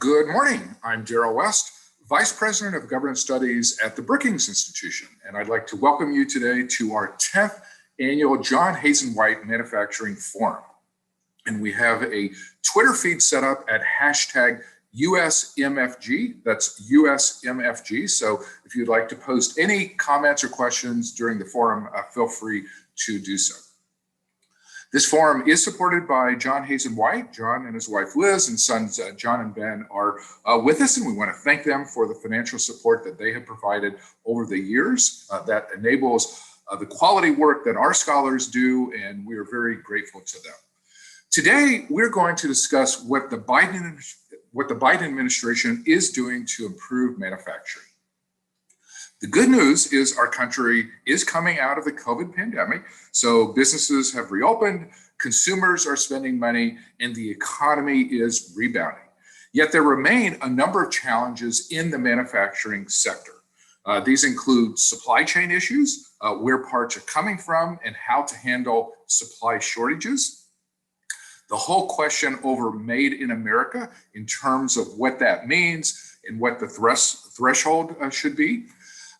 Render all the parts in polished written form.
Good morning. I'm Darrell West, Vice President of Government Studies at the Brookings Institution, and I'd like to welcome you today to our 10th annual John Hazen White Manufacturing Forum. And we have a Twitter feed set up at hashtag USMFG, that's USMFG. So if you'd like to post any comments or questions during the forum, feel free to do so. This forum is supported by John Hazen White. John and his wife Liz and sons John and Ben are with us, and we want to thank them for the financial support that they have provided over the years that enables the quality work that our scholars do, and we are very grateful to them. Today, we're going to discuss what the Biden administration is doing to improve manufacturing. The good news is our country is coming out of the COVID pandemic, so businesses have reopened, consumers are spending money, and the economy is rebounding. Yet there remain a number of challenges in the manufacturing sector. These include supply chain issues, where parts are coming from, and how to handle supply shortages. The whole question over Made in America in terms of what that means and what the threshold should be.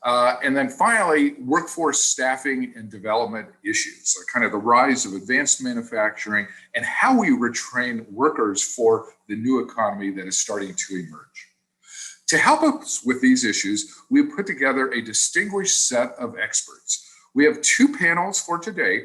And then finally, workforce staffing and development issues, so kind of the rise of advanced manufacturing and how we retrain workers for the new economy that is starting to emerge. To help us with these issues, we have put together a distinguished set of experts. We have two panels for today,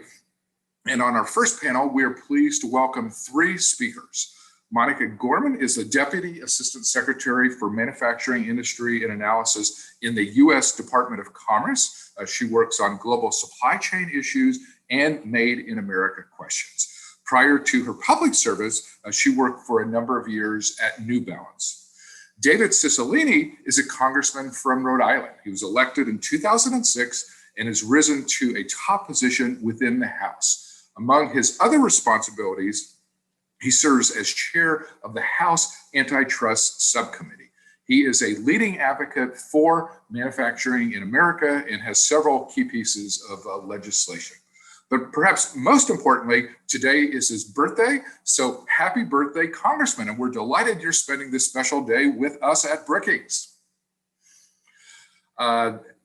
and on our first panel, we are pleased to welcome three speakers. Monica Gorman is the Deputy Assistant Secretary for Manufacturing, Industry, and Analysis in the U.S. Department of Commerce. She works on global supply chain issues and Made in America questions. Prior to her public service, she worked for a number of years at New Balance. David Cicilline is a congressman from Rhode Island. He was elected in 2006 and has risen to a top position within the House. Among his other responsibilities, he serves as chair of the House Antitrust Subcommittee. He is a leading advocate for manufacturing in America and has several key pieces of legislation. But perhaps most importantly, today is his birthday. So happy birthday, Congressman. And we're delighted you're spending this special day with us at Brookings.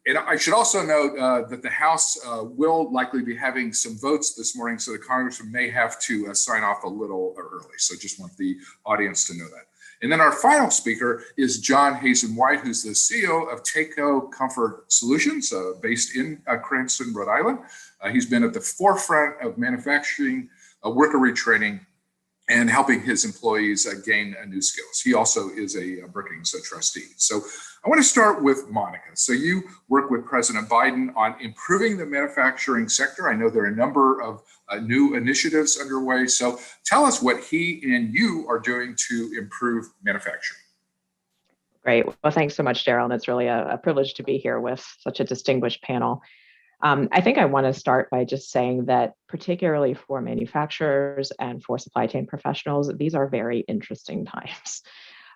And I should also note that the House will likely be having some votes this morning, so the Congressman may have to sign off a little early. So just want the audience to know that. And then our final speaker is John Hazen White, who's the CEO of Takeo Comfort Solutions, based in Cranston, Rhode Island. He's been at the forefront of manufacturing, worker retraining, and helping his employees gain new skills. He also is a Brookings trustee. So I want to start with Monica. So you work with President Biden on improving the manufacturing sector. I know there are a number of new initiatives underway. So tell us what he and you are doing to improve manufacturing. Great. Well, thanks so much, Darrell. And it's really a privilege to be here with such a distinguished panel. I think I want to start by just saying that particularly for manufacturers and for supply chain professionals, these are very interesting times.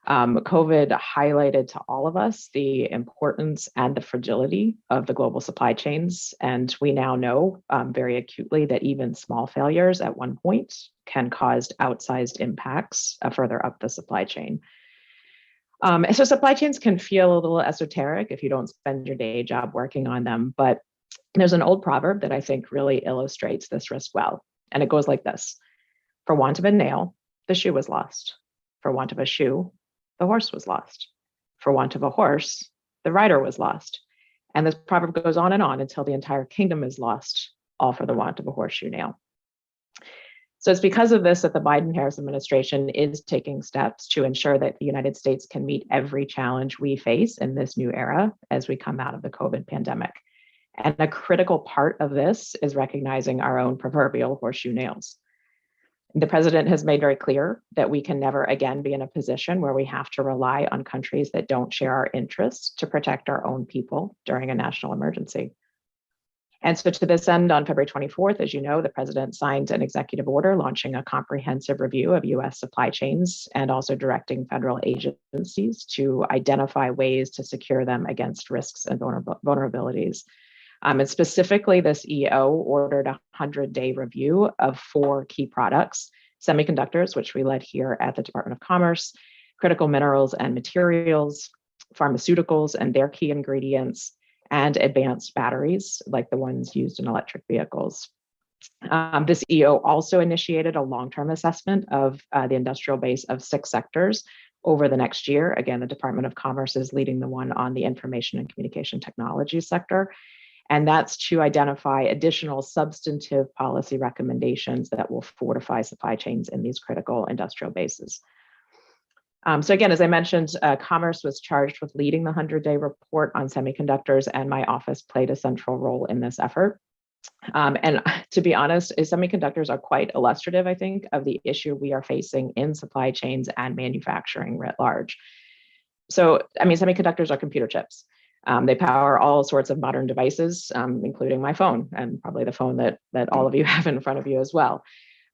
COVID highlighted to all of us the importance and the fragility of the global supply chains. And we now know very acutely that even small failures at one point can cause outsized impacts further up the supply chain. So supply chains can feel a little esoteric if you don't spend your day job working on them, but there's an old proverb that I think really illustrates this risk well, and it goes like this. For want of a nail, the shoe was lost. For want of a shoe, the horse was lost. For want of a horse, the rider was lost. And this proverb goes on until the entire kingdom is lost, all for the want of a horseshoe nail. So it's because of this that the Biden-Harris administration is taking steps to ensure that the United States can meet every challenge we face in this new era as we come out of the COVID pandemic. And a critical part of this is recognizing our own proverbial horseshoe nails. The president has made very clear that we can never again be in a position where we have to rely on countries that don't share our interests to protect our own people during a national emergency. And so to this end, on February 24th, as you know, the president signed an executive order launching a comprehensive review of US supply chains and also directing federal agencies to identify ways to secure them against risks and vulnerabilities. And specifically, this EO ordered a 100-day review of 4 key products: semiconductors, which we led here at the Department of Commerce, critical minerals and materials, pharmaceuticals and their key ingredients, and advanced batteries like the ones used in electric vehicles. This EO also initiated a long-term assessment of the industrial base of 6 sectors over the next year. Again, the Department of Commerce is leading the one on the information and communication technology sector. And that's to identify additional substantive policy recommendations that will fortify supply chains in these critical industrial bases. So again, as I mentioned, Commerce was charged with leading the 100-day report on semiconductors, and my office played a central role in this effort. And to be honest, semiconductors are quite illustrative, I think, of the issue we are facing in supply chains and manufacturing writ large. So, I mean, semiconductors are computer chips. They power all sorts of modern devices, including my phone, and probably the phone that all of you have in front of you as well.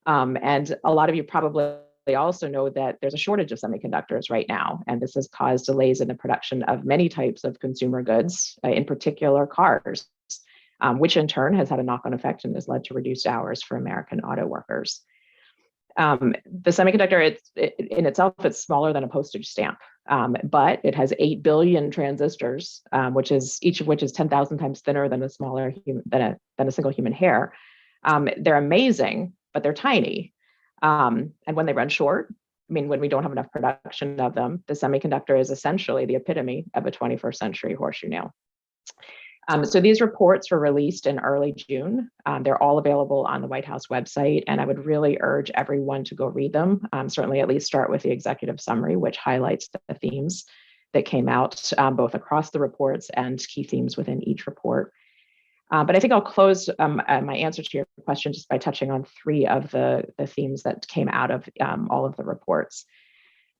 And a lot of you probably also know that there's a shortage of semiconductors right now, and this has caused delays in the production of many types of consumer goods, in particular cars, which in turn has had a knock-on effect and has led to reduced hours for American auto workers. The semiconductor, in itself, it's smaller than a postage stamp, but it has 8 billion transistors, each of which is 10,000 times thinner than than a single human hair. They're amazing, but they're tiny. And when they run short, I mean, when we don't have enough production of them, the semiconductor is essentially the epitome of a 21st century horseshoe nail. So these reports were released in early June. They're all available on the White House website, and I would really urge everyone to go read them. Certainly at least start with the executive summary, which highlights the themes that came out both across the reports and key themes within each report. But I think I'll close my answer to your question just by touching on 3 of the themes that came out of all of the reports.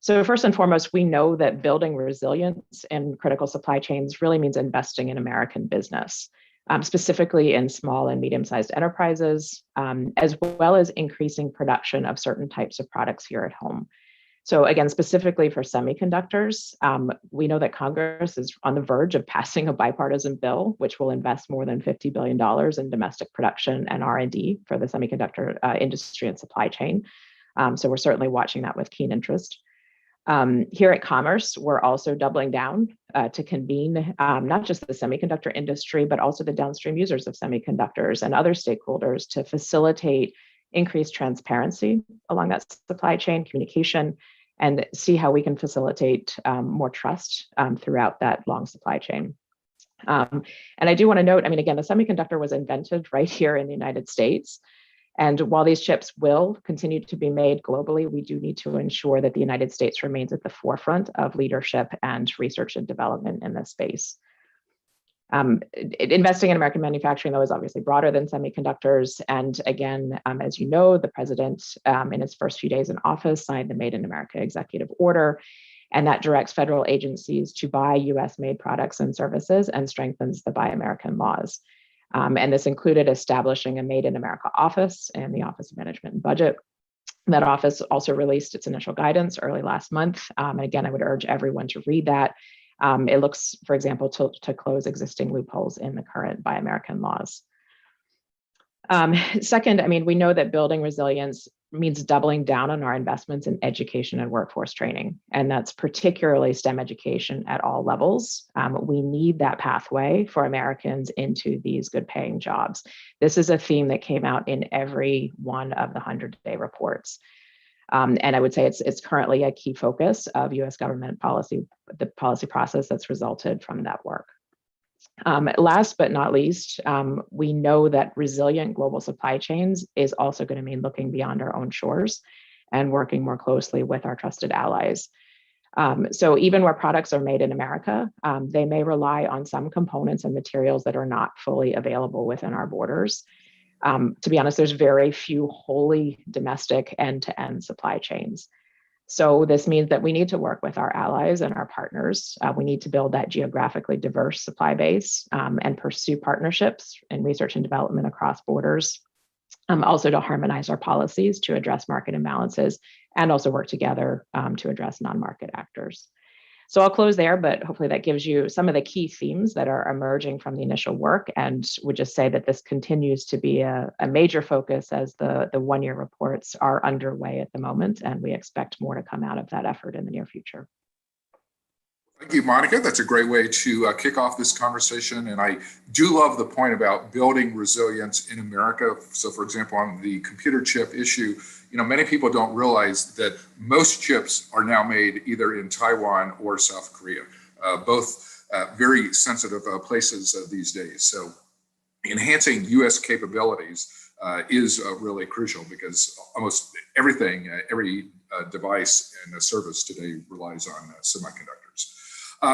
So first and foremost, we know that building resilience in critical supply chains really means investing in American business, specifically in small and medium-sized enterprises, as well as increasing production of certain types of products here at home. So again, specifically for semiconductors, we know that Congress is on the verge of passing a bipartisan bill, which will invest more than $50 billion in domestic production and R&D for the semiconductor industry and supply chain. So we're certainly watching that with keen interest. Here at Commerce, we're also doubling down to convene not just the semiconductor industry, but also the downstream users of semiconductors and other stakeholders to facilitate increased transparency along that supply chain communication and see how we can facilitate more trust throughout that long supply chain. And I do want to note, I mean, again, the semiconductor was invented right here in the United States. And while these chips will continue to be made globally, we do need to ensure that the United States remains at the forefront of leadership and research and development in this space. Investing in American manufacturing, though, is obviously broader than semiconductors. And again, as you know, the president, in his first few days in office, signed the Made in America executive order, and that directs federal agencies to buy US-made products and services and strengthens the Buy American laws. And this included establishing a Made in America office and the Office of Management and Budget. That office also released its initial guidance early last month. And again, I would urge everyone to read that. It looks, for example, to close existing loopholes in the current Buy American laws. Second, I mean, we know that building resilience means doubling down on our investments in education and workforce training, and that's particularly STEM education at all levels. We need that pathway for Americans into these good paying jobs. This is a theme that came out in every one of the 100-day reports. And I would say it's currently a key focus of US government policy, the policy process that's resulted from that work. Last but not least, we know that resilient global supply chains is also going to mean looking beyond our own shores and working more closely with our trusted allies. So even where products are made in America, they may rely on some components and materials that are not fully available within our borders. To be honest, there's very few wholly domestic end-to-end supply chains. So this means that we need to work with our allies and our partners. We need to build that geographically diverse supply base and pursue partnerships in research and development across borders. Also to harmonize our policies to address market imbalances and also work together to address non-market actors. So I'll close there, but hopefully that gives you some of the key themes that are emerging from the initial work, and would just say that this continues to be a major focus as the one-year reports are underway at the moment, and we expect more to come out of that effort in the near future. Thank you, Monica. That's a great way to kick off this conversation. And I do love the point about building resilience in America. So, for example, on the computer chip issue, many people don't realize that most chips are now made either in Taiwan or South Korea, both very sensitive places these days. So enhancing U.S. capabilities is really crucial, because almost everything, every device and a service today relies on semiconductors.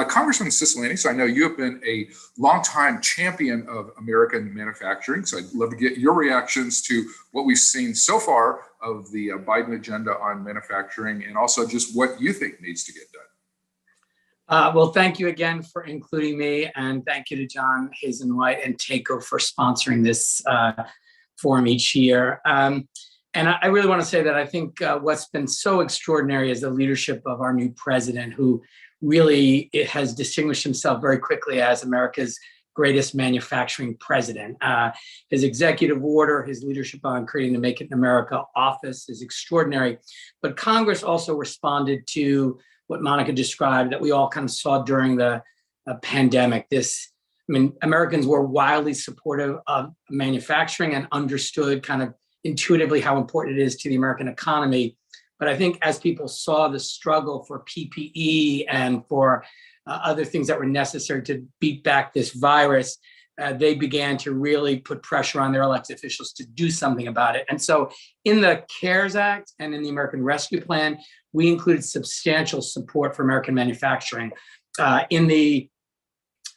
Congressman Cicilline, I know you have been a longtime champion of American manufacturing, so I'd love to get your reactions to what we've seen so far of the Biden agenda on manufacturing, and also just what you think needs to get done. Well, thank you again for including me, and thank you to John Hazen White and TACO for sponsoring this forum each year. And I really want to say that I think what's been so extraordinary is the leadership of our new president, who really has distinguished himself very quickly as America's greatest manufacturing president. His executive order, his leadership on creating the Make It in America office is extraordinary. But Congress also responded to what Monica described, that we all kind of saw during the pandemic. Americans were wildly supportive of manufacturing and understood kind of intuitively how important it is to the American economy. But I think as people saw the struggle for PPE and for other things that were necessary to beat back this virus, they began to really put pressure on their elected officials to do something about it. And so in the CARES Act and in the American Rescue Plan, we included substantial support for American manufacturing. In the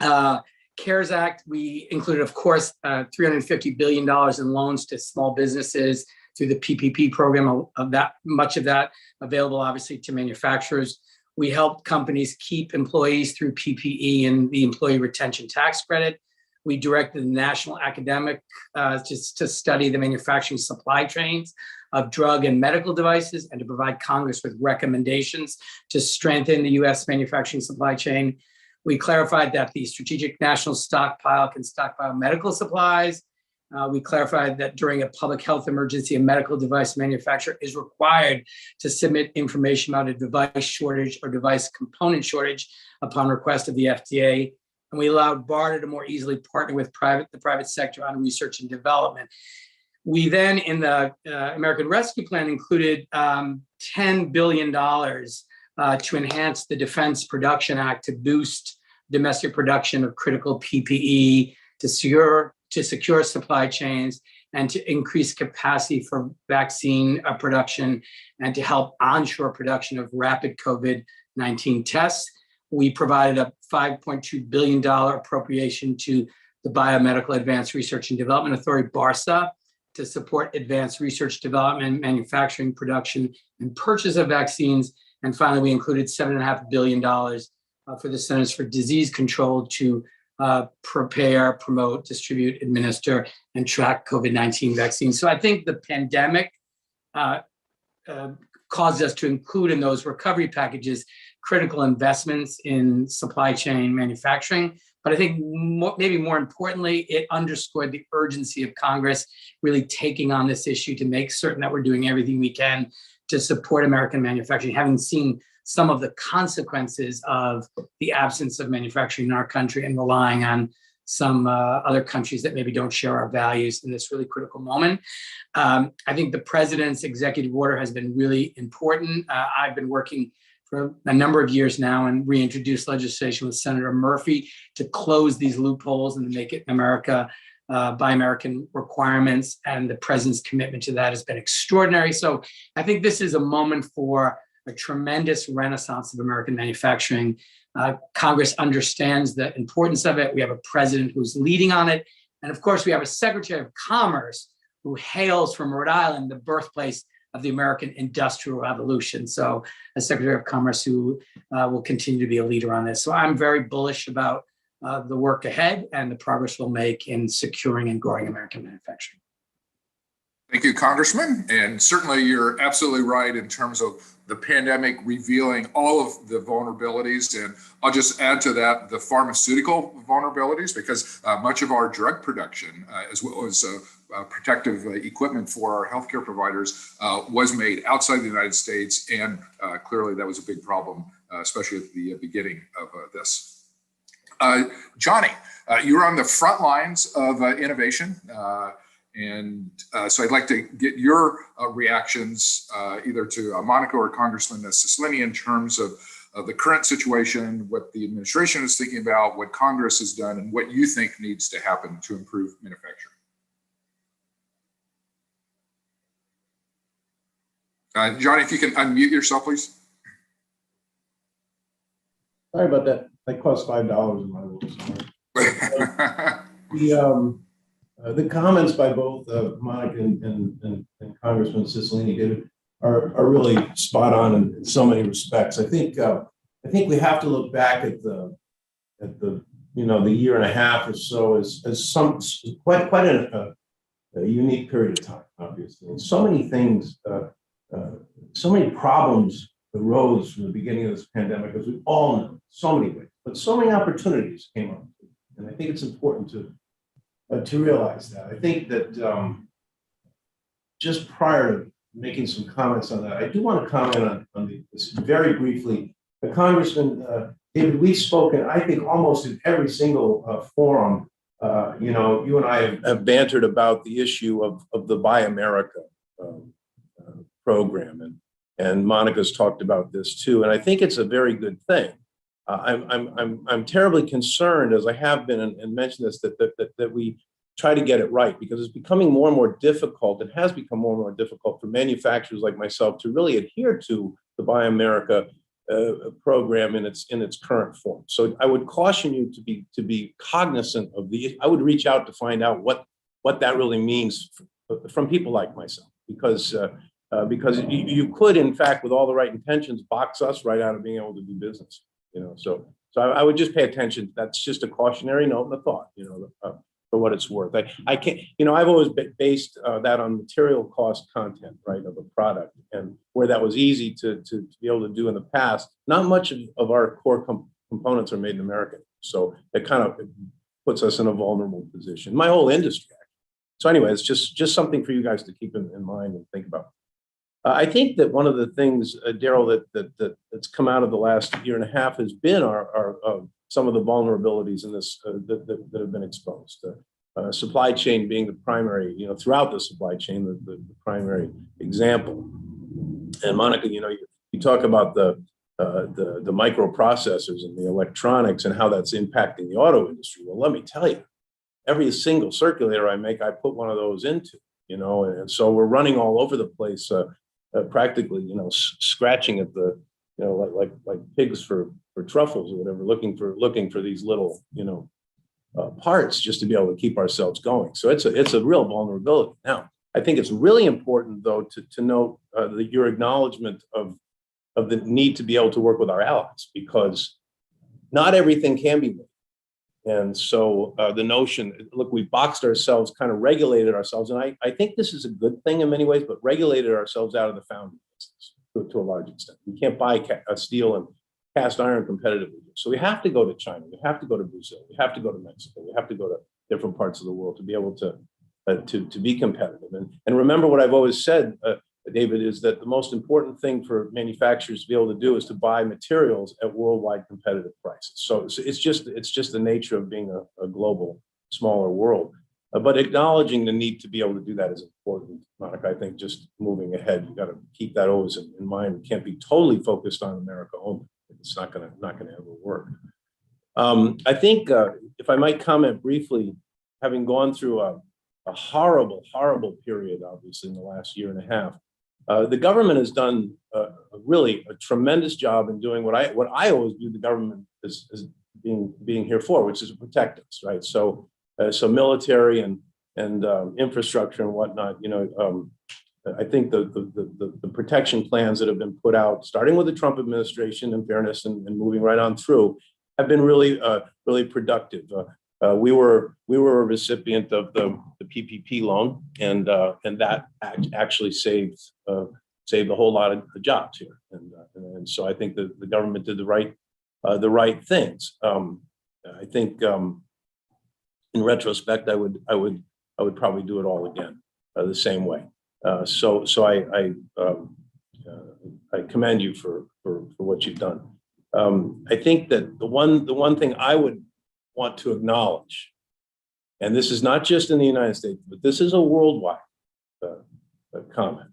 CARES Act, we included, of course, $350 billion in loans to small businesses through the PPP program, much of that available, obviously, to manufacturers. We helped companies keep employees through PPE and the Employee Retention Tax Credit. We directed the national academic just to study the manufacturing supply chains of drug and medical devices, and to provide Congress with recommendations to strengthen the U.S. manufacturing supply chain. We clarified that the Strategic National Stockpile can stockpile medical supplies. We clarified that during a public health emergency, a medical device manufacturer is required to submit information about a device shortage or device component shortage upon request of the FDA. And we allowed BARDA to more easily partner with the private sector on research and development. We then, in the American Rescue Plan, included $10 billion to enhance the Defense Production Act to boost domestic production of critical PPE, to secure supply chains, and to increase capacity for vaccine production, and to help onshore production of rapid COVID-19 tests. We provided a $5.2 billion appropriation to the Biomedical Advanced Research and Development Authority, BARSA, to support advanced research, development, manufacturing, production, and purchase of vaccines. And finally, we included $7.5 billion for the Centers for Disease Control to prepare, promote, distribute, administer, and track COVID-19 vaccines. So I think the pandemic caused us to include in those recovery packages critical investments in supply chain manufacturing. But I think maybe more importantly, it underscored the urgency of Congress really taking on this issue to make certain that we're doing everything we can to support American manufacturing, having seen some of the consequences of the absence of manufacturing in our country and relying on some other countries that maybe don't share our values in this really critical moment. I think the president's executive order has been really important. I've been working for a number of years now and reintroduced legislation with Senator Murphy to close these loopholes and to make it in America by American requirements. And the president's commitment to that has been extraordinary. So I think this is a moment for a tremendous renaissance of American manufacturing. Congress understands the importance of it. We have a president who's leading on it. And of course, we have a Secretary of Commerce who hails from Rhode Island, the birthplace of the American Industrial Revolution. So a Secretary of Commerce who will continue to be a leader on this. So I'm very bullish about the work ahead and the progress we'll make in securing and growing American manufacturing. Thank you, Congressman. And certainly you're absolutely right in terms of the pandemic revealing all of the vulnerabilities. And I'll just add to that the pharmaceutical vulnerabilities, because much of our drug production, as well as protective equipment for our healthcare providers, was made outside the United States. And clearly that was a big problem, especially at the beginning of this. Johnny, you're on the front lines of innovation. So I'd like to get your reactions either to Monica or Congressman Cicilline in terms of the current situation, what the administration is thinking about, what Congress has done, and what you think needs to happen to improve manufacturing. Johnny, if you can unmute yourself, please. Sorry about that. That cost $5 in my rules. The comments by both Monica and Congressman Cicilline are really spot on in so many respects. I think we have to look back at the year and a half or so as quite a unique period of time, obviously. And so many things, so many problems arose from the beginning of this pandemic, as we all know, so many ways, but so many opportunities came up. And I think it's important to realize that. I think that just prior to making some comments on that, I do want to comment on this very briefly. Congressman David, we've spoken, I think, almost in every single forum. You and I have bantered about the issue of the Buy America program, and Monica's talked about this too. And I think it's a very good thing. I'm terribly concerned, as I have been, and mentioned this, that we try to get it right, because it's becoming more and more difficult. It has become more and more difficult for manufacturers like myself to really adhere to the Buy America program in its current form. So I would caution you to be cognizant of I would reach out to find out what that really means from people like myself, because you could, in fact, with all the right intentions, box us right out of being able to do business. So I would just pay attention. That's just a cautionary note and a thought, for what it's worth. I can't, I've always based that on material cost content, right, of a product, and where that was easy to be able to do in the past. Not much of our core components are made in America. So it kind of puts us in a vulnerable position, my whole industry. So anyway, it's just something for you guys to keep in mind and think about. I think that one of the things, Daryl, that's come out of the last year and a half has been some of the vulnerabilities in this that have been exposed. Supply chain being the primary, throughout the supply chain, the primary example. And Monica, you talk about the microprocessors and the electronics and how that's impacting the auto industry. Well, let me tell you, every single circulator I make, I put one of those into, and so we're running all over the place. Practically, scratching at the, like pigs for truffles or whatever, looking for these little, parts just to be able to keep ourselves going. So it's a real vulnerability. Now, I think it's really important, though, to note your acknowledgement of the need to be able to work with our allies, because not everything can be made. And so the notion, look, we boxed ourselves, kind of regulated ourselves. And I think this is a good thing in many ways, but regulated ourselves out of the foundry business to a large extent. We can't buy steel and cast iron competitively. So we have to go to China. We have to go to Brazil. We have to go to Mexico. We have to go to different parts of the world to be able to be competitive. And remember what I've always said, David, is that the most important thing for manufacturers to be able to do is to buy materials at worldwide competitive prices. So it's just the nature of being a global, smaller world. But acknowledging the need to be able to do that is important, Monica. I think just moving ahead, you got to keep that always in mind. We can't be totally focused on America only. It's not gonna ever work. I think if I might comment briefly, having gone through a horrible period, obviously, in the last year and a half. The government has done really a tremendous job in doing what I always view the government as being here for, which is to protect us, right? So military and infrastructure and whatnot. I think the protection plans that have been put out, starting with the Trump administration, in fairness, and moving right on through, have been really productive. We were a recipient of the PPP loan, and that actually saved a whole lot of jobs here. And so I think that the government did the right things. I think in retrospect, I would probably do it all again the same way. So I commend you for what you've done. I think that the one thing I would want to acknowledge, and this is not just in the United States, but this is a worldwide comment.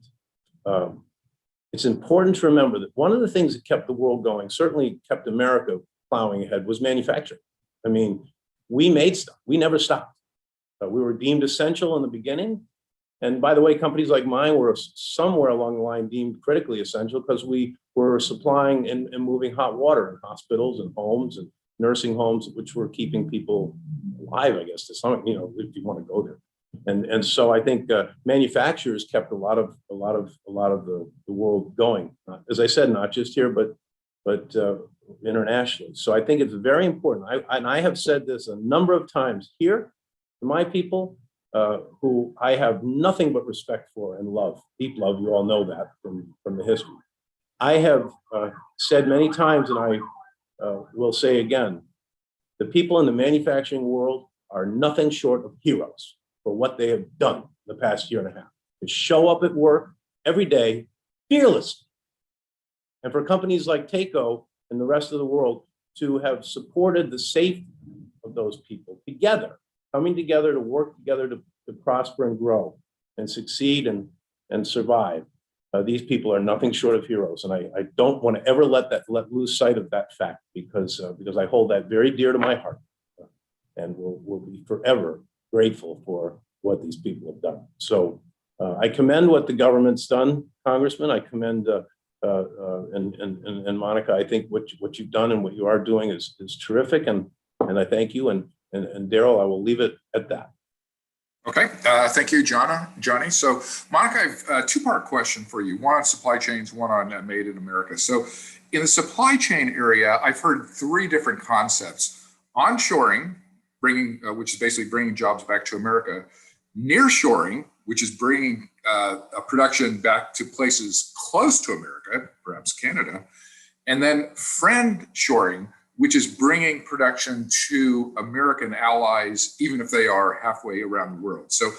It's important to remember that one of the things that kept the world going, certainly kept America plowing ahead, was manufacturing. I mean, we made stuff. We never stopped. We were deemed essential in the beginning. And by the way, companies like mine were somewhere along the line deemed critically essential because we were supplying and moving hot water in hospitals and homes and nursing homes, which were keeping people alive, I guess, to some, if you want to go there. And so I think manufacturers kept a lot of the world going. As I said, not just here, but internationally. So I think it's very important. I have said this a number of times here to my people, who I have nothing but respect for and love, deep love. You all know that from the history. I have said many times, and I will say again, the people in the manufacturing world are nothing short of heroes for what they have done the past year and a half. To show up at work every day fearlessly. And for companies like Takeo and the rest of the world to have supported the safety of those people together, coming together to work together to prosper and grow and succeed and survive. These people are nothing short of heroes. And I don't want to ever let lose sight of that fact because I hold that very dear to my heart and will be forever grateful for what these people have done. So I commend what the government's done, Congressman. I commend and Monica, I think what you've done and what you are doing is terrific. And I thank you. And Daryl, I will leave it at that. Okay, thank you, Johnny. So, Monica, I have a two-part question for you, one on supply chains, one on Made in America. So, in the supply chain area, I've heard three different concepts: onshoring, which is basically bringing jobs back to America; nearshoring, which is bringing a production back to places close to America, perhaps Canada; and then friendshoring, which is bringing production to American allies, even if they are halfway around the world. So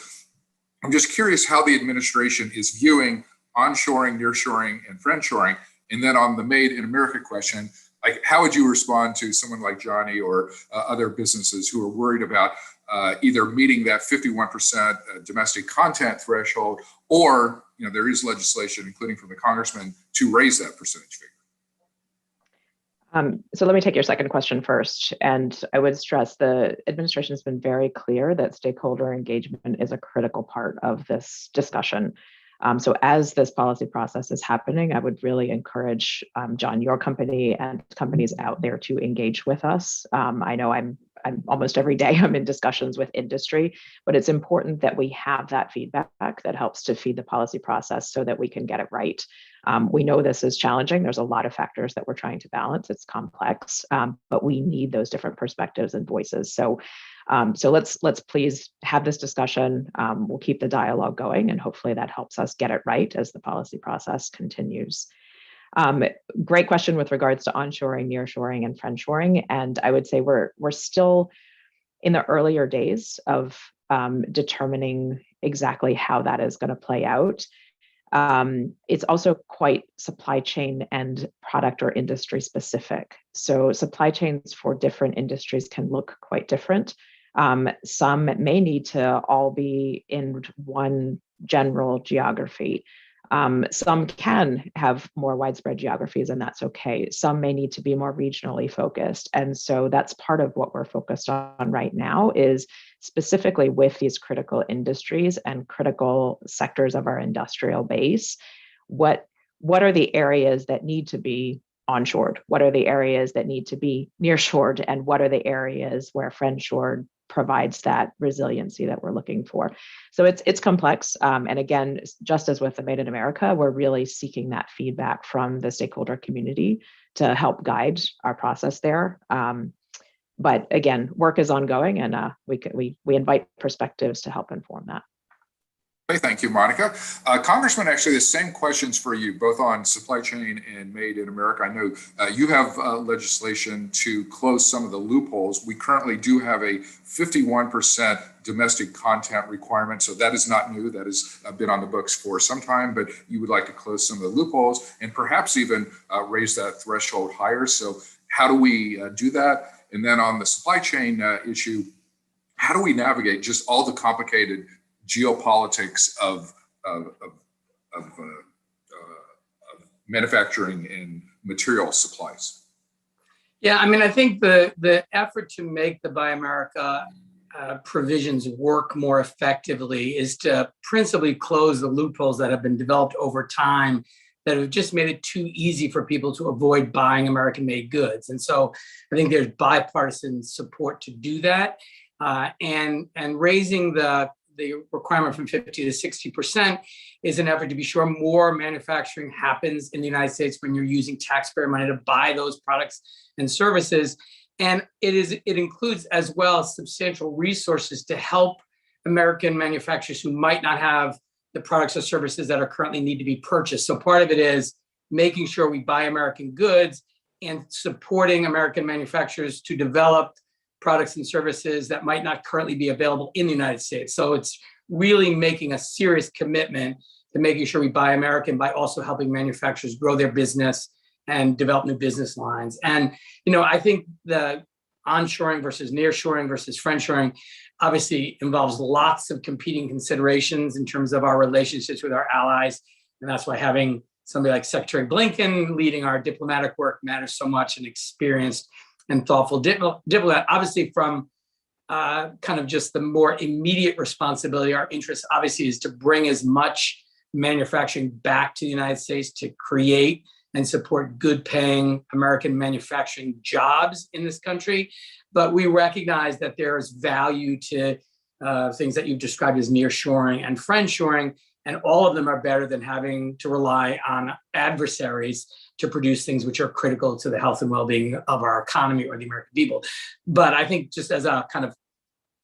I'm just curious how the administration is viewing onshoring, nearshoring, and friendshoring. And then on the Made in America question, like how would you respond to someone like Johnny or other businesses who are worried about either meeting that 51% domestic content threshold, or there is legislation, including from the congressman, to raise that percentage figure? So let me take your second question first. And I would stress the administration has been very clear that stakeholder engagement is a critical part of this discussion. So as this policy process is happening, I would really encourage, John, your company and companies out there to engage with us. I know I'm almost every day I'm in discussions with industry, but it's important that we have that feedback that helps to feed the policy process so that we can get it right. We know this is challenging. There's a lot of factors that we're trying to balance. It's complex, but we need those different perspectives and voices. So let's please have this discussion. We'll keep the dialogue going, and hopefully that helps us get it right as the policy process continues. Great question with regards to onshoring, nearshoring, and friendshoring. And I would say we're still in the earlier days of determining exactly how that is going to play out. It's also quite supply chain and product or industry specific. So supply chains for different industries can look quite different. Some may need to all be in one general geography. Some can have more widespread geographies, and that's okay. Some may need to be more regionally focused. And so that's part of what we're focused on right now, is specifically with these critical industries and critical sectors of our industrial base. What are the areas that need to be onshored? What are the areas that need to be nearshored? And what are the areas where friendshored provides that resiliency that we're looking for? So it's complex. And again, just as with the Made in America, we're really seeking that feedback from the stakeholder community to help guide our process there. But again, work is ongoing, and we invite perspectives to help inform that. Okay, thank you, Monica. Congressman, actually, the same questions for you, both on supply chain and Made in America. I know you have legislation to close some of the loopholes. We currently do have a 51% domestic content requirement, so that is not new. That has been on the books for some time, but you would like to close some of the loopholes and perhaps even raise that threshold higher. So how do we do that? And then on the supply chain issue, how do we navigate just all the complicated geopolitics of manufacturing and material supplies? Yeah, I mean, I think the effort to make the Buy America provisions work more effectively is to principally close the loopholes that have been developed over time that have just made it too easy for people to avoid buying American-made goods. And so I think there's bipartisan support to do that, and raising the requirement from 50 to 60% is an effort to be sure more manufacturing happens in the United States when you're using taxpayer money to buy those products and services. And it includes as well substantial resources to help American manufacturers who might not have the products or services that are currently need to be purchased. So part of it is making sure we buy American goods and supporting American manufacturers to develop products and services that might not currently be available in the United States. So it's really making a serious commitment to making sure we buy American by also helping manufacturers grow their business and develop new business lines. And, I think the onshoring versus nearshoring versus friendshoring obviously involves lots of competing considerations in terms of our relationships with our allies. And that's why having somebody like Secretary Blinken leading our diplomatic work matters so much, and experienced and thoughtful diplomat. Obviously, from kind of just the more immediate responsibility, our interest obviously is to bring as much manufacturing back to the United States to create and support good paying American manufacturing jobs in this country. But we recognize that there is value to things that you've described as nearshoring and friendshoring, and all of them are better than having to rely on adversaries to produce things which are critical to the health and well-being of our economy or the American people. But I think just as a kind of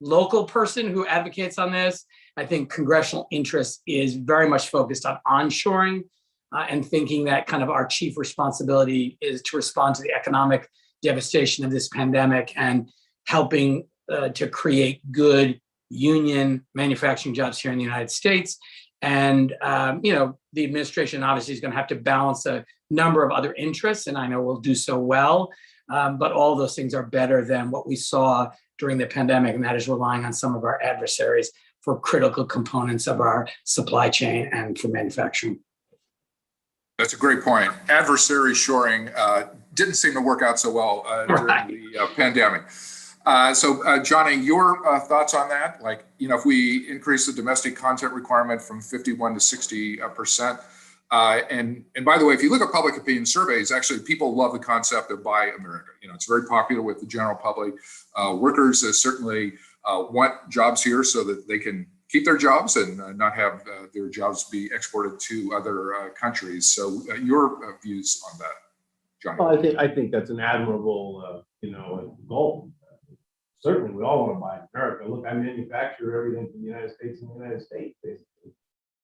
local person who advocates on this, I think congressional interest is very much focused on onshoring and thinking that kind of our chief responsibility is to respond to the economic devastation of this pandemic and helping to create good union manufacturing jobs here in the United States. And, the administration obviously is going to have to balance a number of other interests, and I know we'll do so well. But all those things are better than what we saw during the pandemic, and that is relying on some of our adversaries for critical components of our supply chain and for manufacturing. That's a great point. Adversary shoring didn't seem to work out so well during the pandemic. So, Johnny, your thoughts on that? Like, if we increase the domestic content requirement from 51 to 60%, and by the way, if you look at public opinion surveys, actually people love the concept of Buy America. It's very popular with the general public. Workers certainly want jobs here so that they can keep their jobs and not have their jobs be exported to other countries. So, your views on that, Johnny? Well, I think that's an admirable, goal. Certainly, we all want to buy America. Look, I manufacture everything from the United States in the United States, basically,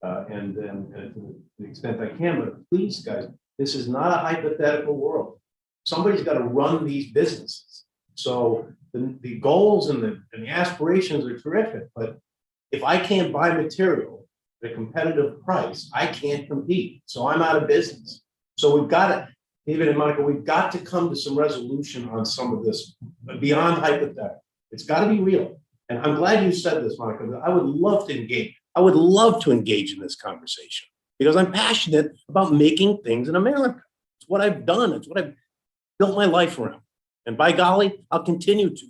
and to the extent I can. But please, guys, this is not a hypothetical world. Somebody's got to run these businesses. So the goals and the aspirations are terrific. But if I can't buy material at a competitive price, I can't compete. So I'm out of business. So we've got to, David and Monica, we've got to come to some resolution on some of this beyond hypothetical. It's got to be real. And I'm glad you said this, Monica. I would love to engage. I would love to engage in this conversation because I'm passionate about making things in America. It's what I've done. It's what I've built my life around. And by golly, I'll continue to.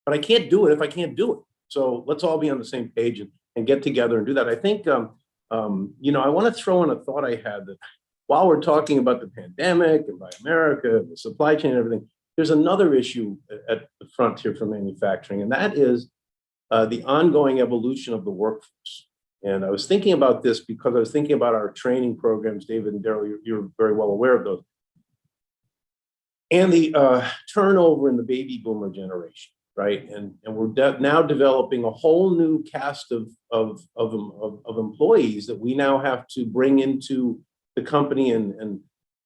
But I can't do it if I can't do it. So let's all be on the same page and get together and do that. I think, I want to throw in a thought I had that while we're talking about the pandemic and Buy America, the supply chain and everything, there's another issue at the frontier for manufacturing, and that is the ongoing evolution of the workforce. And I was thinking about this because I was thinking about our training programs. David and Daryl, you're very well aware of those. and the turnover in the baby boomer generation, right? And we're now developing a whole new cast of employees that we now have to bring into the company and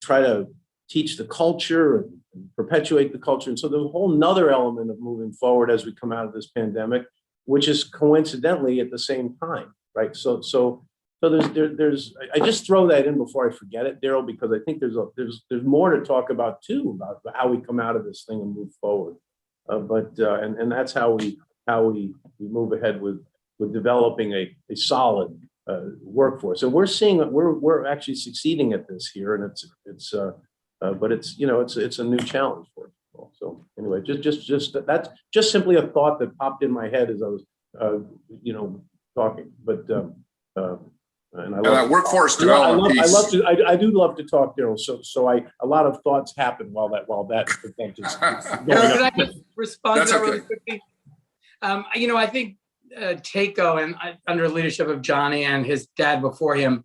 try to teach the culture and perpetuate the culture. And so there's a whole nother element of moving forward as we come out of this pandemic, which is coincidentally at the same time, right? So there's I just throw that in before I forget it, Daryl, because I think there's more to talk about too, about how we come out of this thing and move forward. And that's how we move ahead with developing a solid workforce. And we're seeing that we're actually succeeding at this here, and but it's a new challenge for people. So anyway, that's just simply a thought that popped in my head as I was talking. But and I love that workforce development piece. I do love to talk, Daryl. So a lot of thoughts happen while that event is going on. Can I just respond That's to that okay. really quickly? I think Takeo, and under the leadership of Johnny and his dad before him,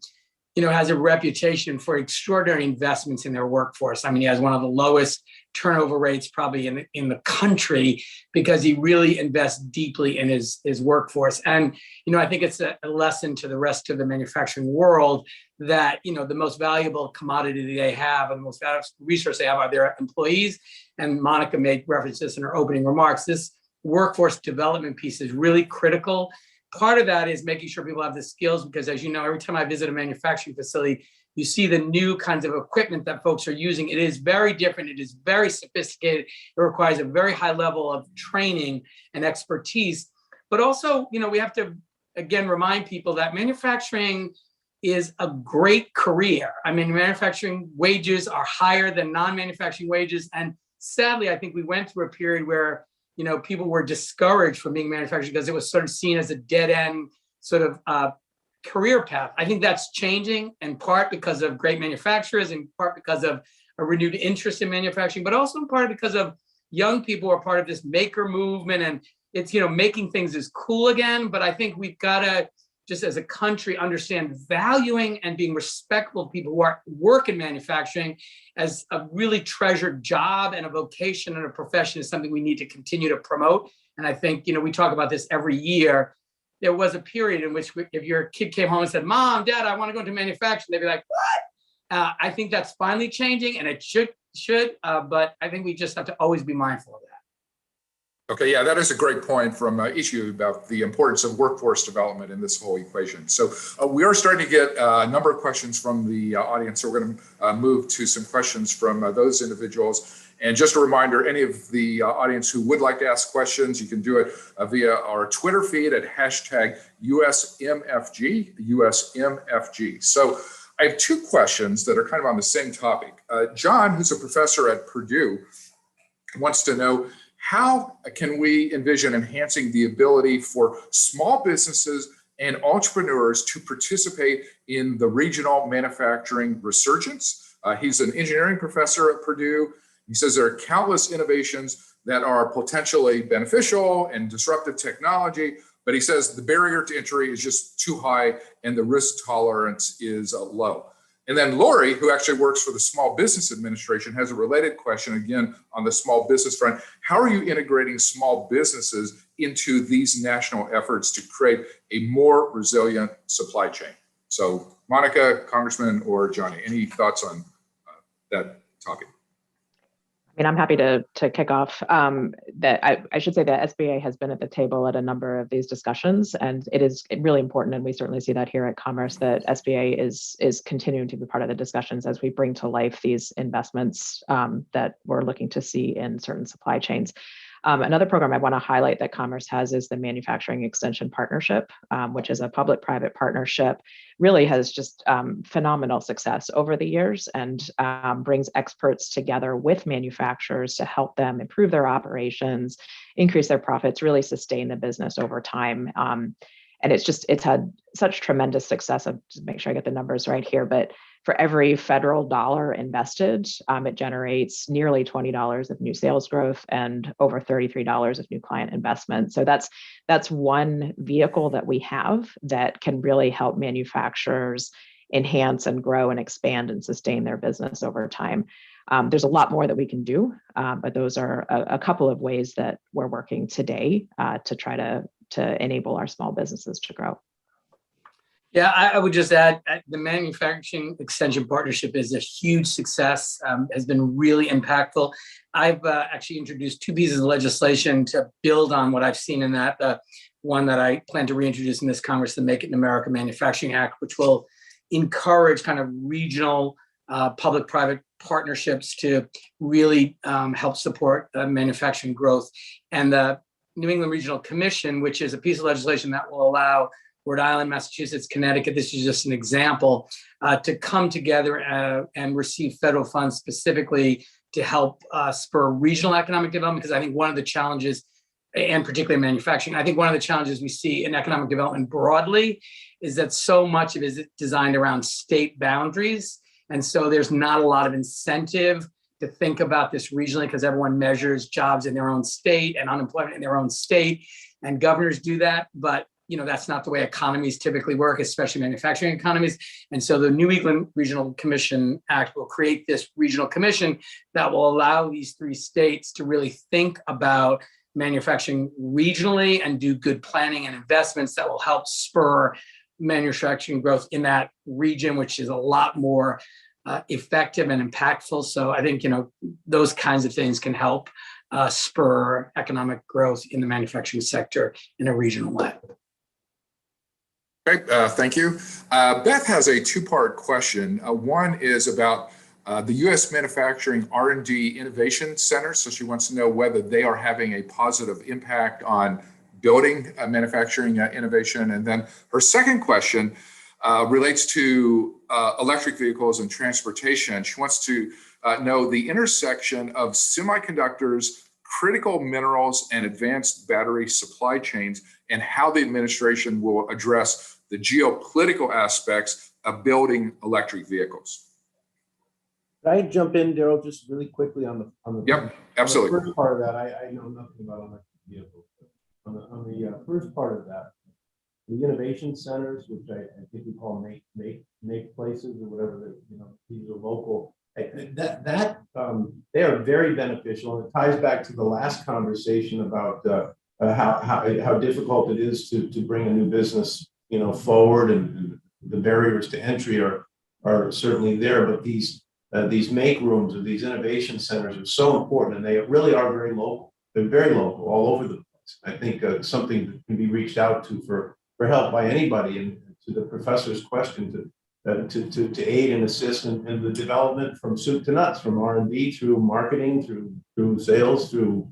has a reputation for extraordinary investments in their workforce. I mean, he has one of the lowest turnover rates probably in the country because he really invests deeply in his workforce. And, I think it's a lesson to the rest of the manufacturing world that, the most valuable commodity they have and the most valuable resource they have are their employees. And Monica made references in her opening remarks. This workforce development piece is really critical. Part of that is making sure people have the skills, because as you know, every time I visit a manufacturing facility, you see the new kinds of equipment that folks are using. It is very different. It is very sophisticated. It requires a very high level of training and expertise. But also, we have to, again, remind people that manufacturing is a great career. I mean, manufacturing wages are higher than non-manufacturing wages. And sadly, I think we went through a period where people were discouraged from being manufacturing because it was sort of seen as a dead end sort of career path. I think that's changing, in part because of great manufacturers, in part because of a renewed interest in manufacturing, but also in part because of young people who are part of this maker movement. And it's, making things is cool again. But I think we've got to, just as a country, understand valuing and being respectful of people who work in manufacturing as a really treasured job and a vocation and a profession is something we need to continue to promote. And I think, we talk about this every year. There was a period in which if your kid came home and said, Mom, Dad, I want to go into manufacturing, they'd be like, what? I think that's finally changing, and it should, but I think we just have to always be mindful of that. Okay, yeah, that is a great point from Issue about the importance of workforce development in this whole equation. So we are starting to get a number of questions from the audience. So we're going to move to some questions from those individuals. And just a reminder, any of the audience who would like to ask questions, you can do it via our Twitter feed at #USMFG. So I have two questions that are kind of on the same topic. John, who's a professor at Purdue, wants to know, how can we envision enhancing the ability for small businesses and entrepreneurs to participate in the regional manufacturing resurgence? He's an engineering professor at Purdue. He says there are countless innovations that are potentially beneficial and disruptive technology, but he says the barrier to entry is just too high and the risk tolerance is low. And then Lori, who actually works for the Small Business Administration, has a related question again on the small business front. How are you integrating small businesses into these national efforts to create a more resilient supply chain? So Monica, Congressman, or Johnny, any thoughts on that topic? I mean, I'm happy to kick off. That I should say that SBA has been at the table at a number of these discussions, and it is really important, and we certainly see that here at Commerce, that SBA is continuing to be part of the discussions as we bring to life these investments that we're looking to see in certain supply chains. Another program I want to highlight that Commerce has is the Manufacturing Extension Partnership, which is a public-private partnership, really has just phenomenal success over the years, and brings experts together with manufacturers to help them improve their operations, increase their profits, really sustain the business over time. And it's had such tremendous success. I'll just make sure I get the numbers right here, but for every federal dollar invested, it generates nearly $20 of new sales growth and over $33 of new client investment. So that's one vehicle that we have that can really help manufacturers enhance and grow and expand and sustain their business over time. There's a lot more that we can do, but those are a couple of ways that we're working today to try to enable our small businesses to grow. Yeah, I would just add the Manufacturing Extension Partnership is a huge success, has been really impactful. I've actually introduced 2 pieces of legislation to build on what I've seen in that. One that I plan to reintroduce in this Congress, the Make It in America Manufacturing Act, which will encourage kind of regional public-private partnerships to really help support manufacturing growth. And the New England Regional Commission, which is a piece of legislation that will allow Rhode Island, Massachusetts, Connecticut, this is just an example, to come together and receive federal funds specifically to help spur regional economic development. Because I think one of the challenges, and particularly manufacturing, I think one of the challenges we see in economic development broadly is that so much of it is designed around state boundaries. And so there's not a lot of incentive to think about this regionally because everyone measures jobs in their own state and unemployment in their own state. And governors do that, but that's not the way economies typically work, especially manufacturing economies. And so the New England Regional Commission Act will create this regional commission that will allow these 3 states to really think about manufacturing regionally and do good planning and investments that will help spur manufacturing growth in that region, which is a lot more effective and impactful. So I think, those kinds of things can help spur economic growth in the manufacturing sector in a regional way. Great, thank you. Beth has a 2-part question. One is about the U.S. Manufacturing R&D Innovation Center. So she wants to know whether they are having a positive impact on building manufacturing innovation. And then her second question relates to electric vehicles and transportation. She wants to know the intersection of semiconductors, critical minerals, and advanced battery supply chains, and how the administration will address the geopolitical aspects of building electric vehicles. Can I jump in, Daryl, just really quickly on the Yep, absolutely. On the first part of that, I know nothing about electric vehicles. On the first part of that, the innovation centers, which I think we call make places or whatever, these are local. They are very beneficial, and it ties back to the last conversation about how difficult it is to bring a new business forward, and the barriers to entry are certainly there. But these make rooms or these innovation centers are so important, and they really are very local. They're very local all over the place. I think something that can be reached out to for help by anybody. And to the professor's question, to aid and assist in the development from soup to nuts, from R&D through marketing, through sales, through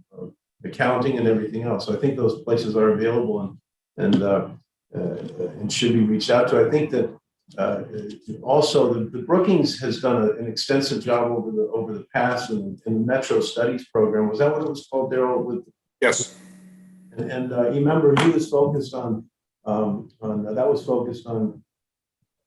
accounting, and everything else. So I think those places are available and should be reached out to. I think that also the Brookings has done an extensive job over the past in the Metro Studies program. Was that what it was called, Daryl? Yes. And you remember he was focused on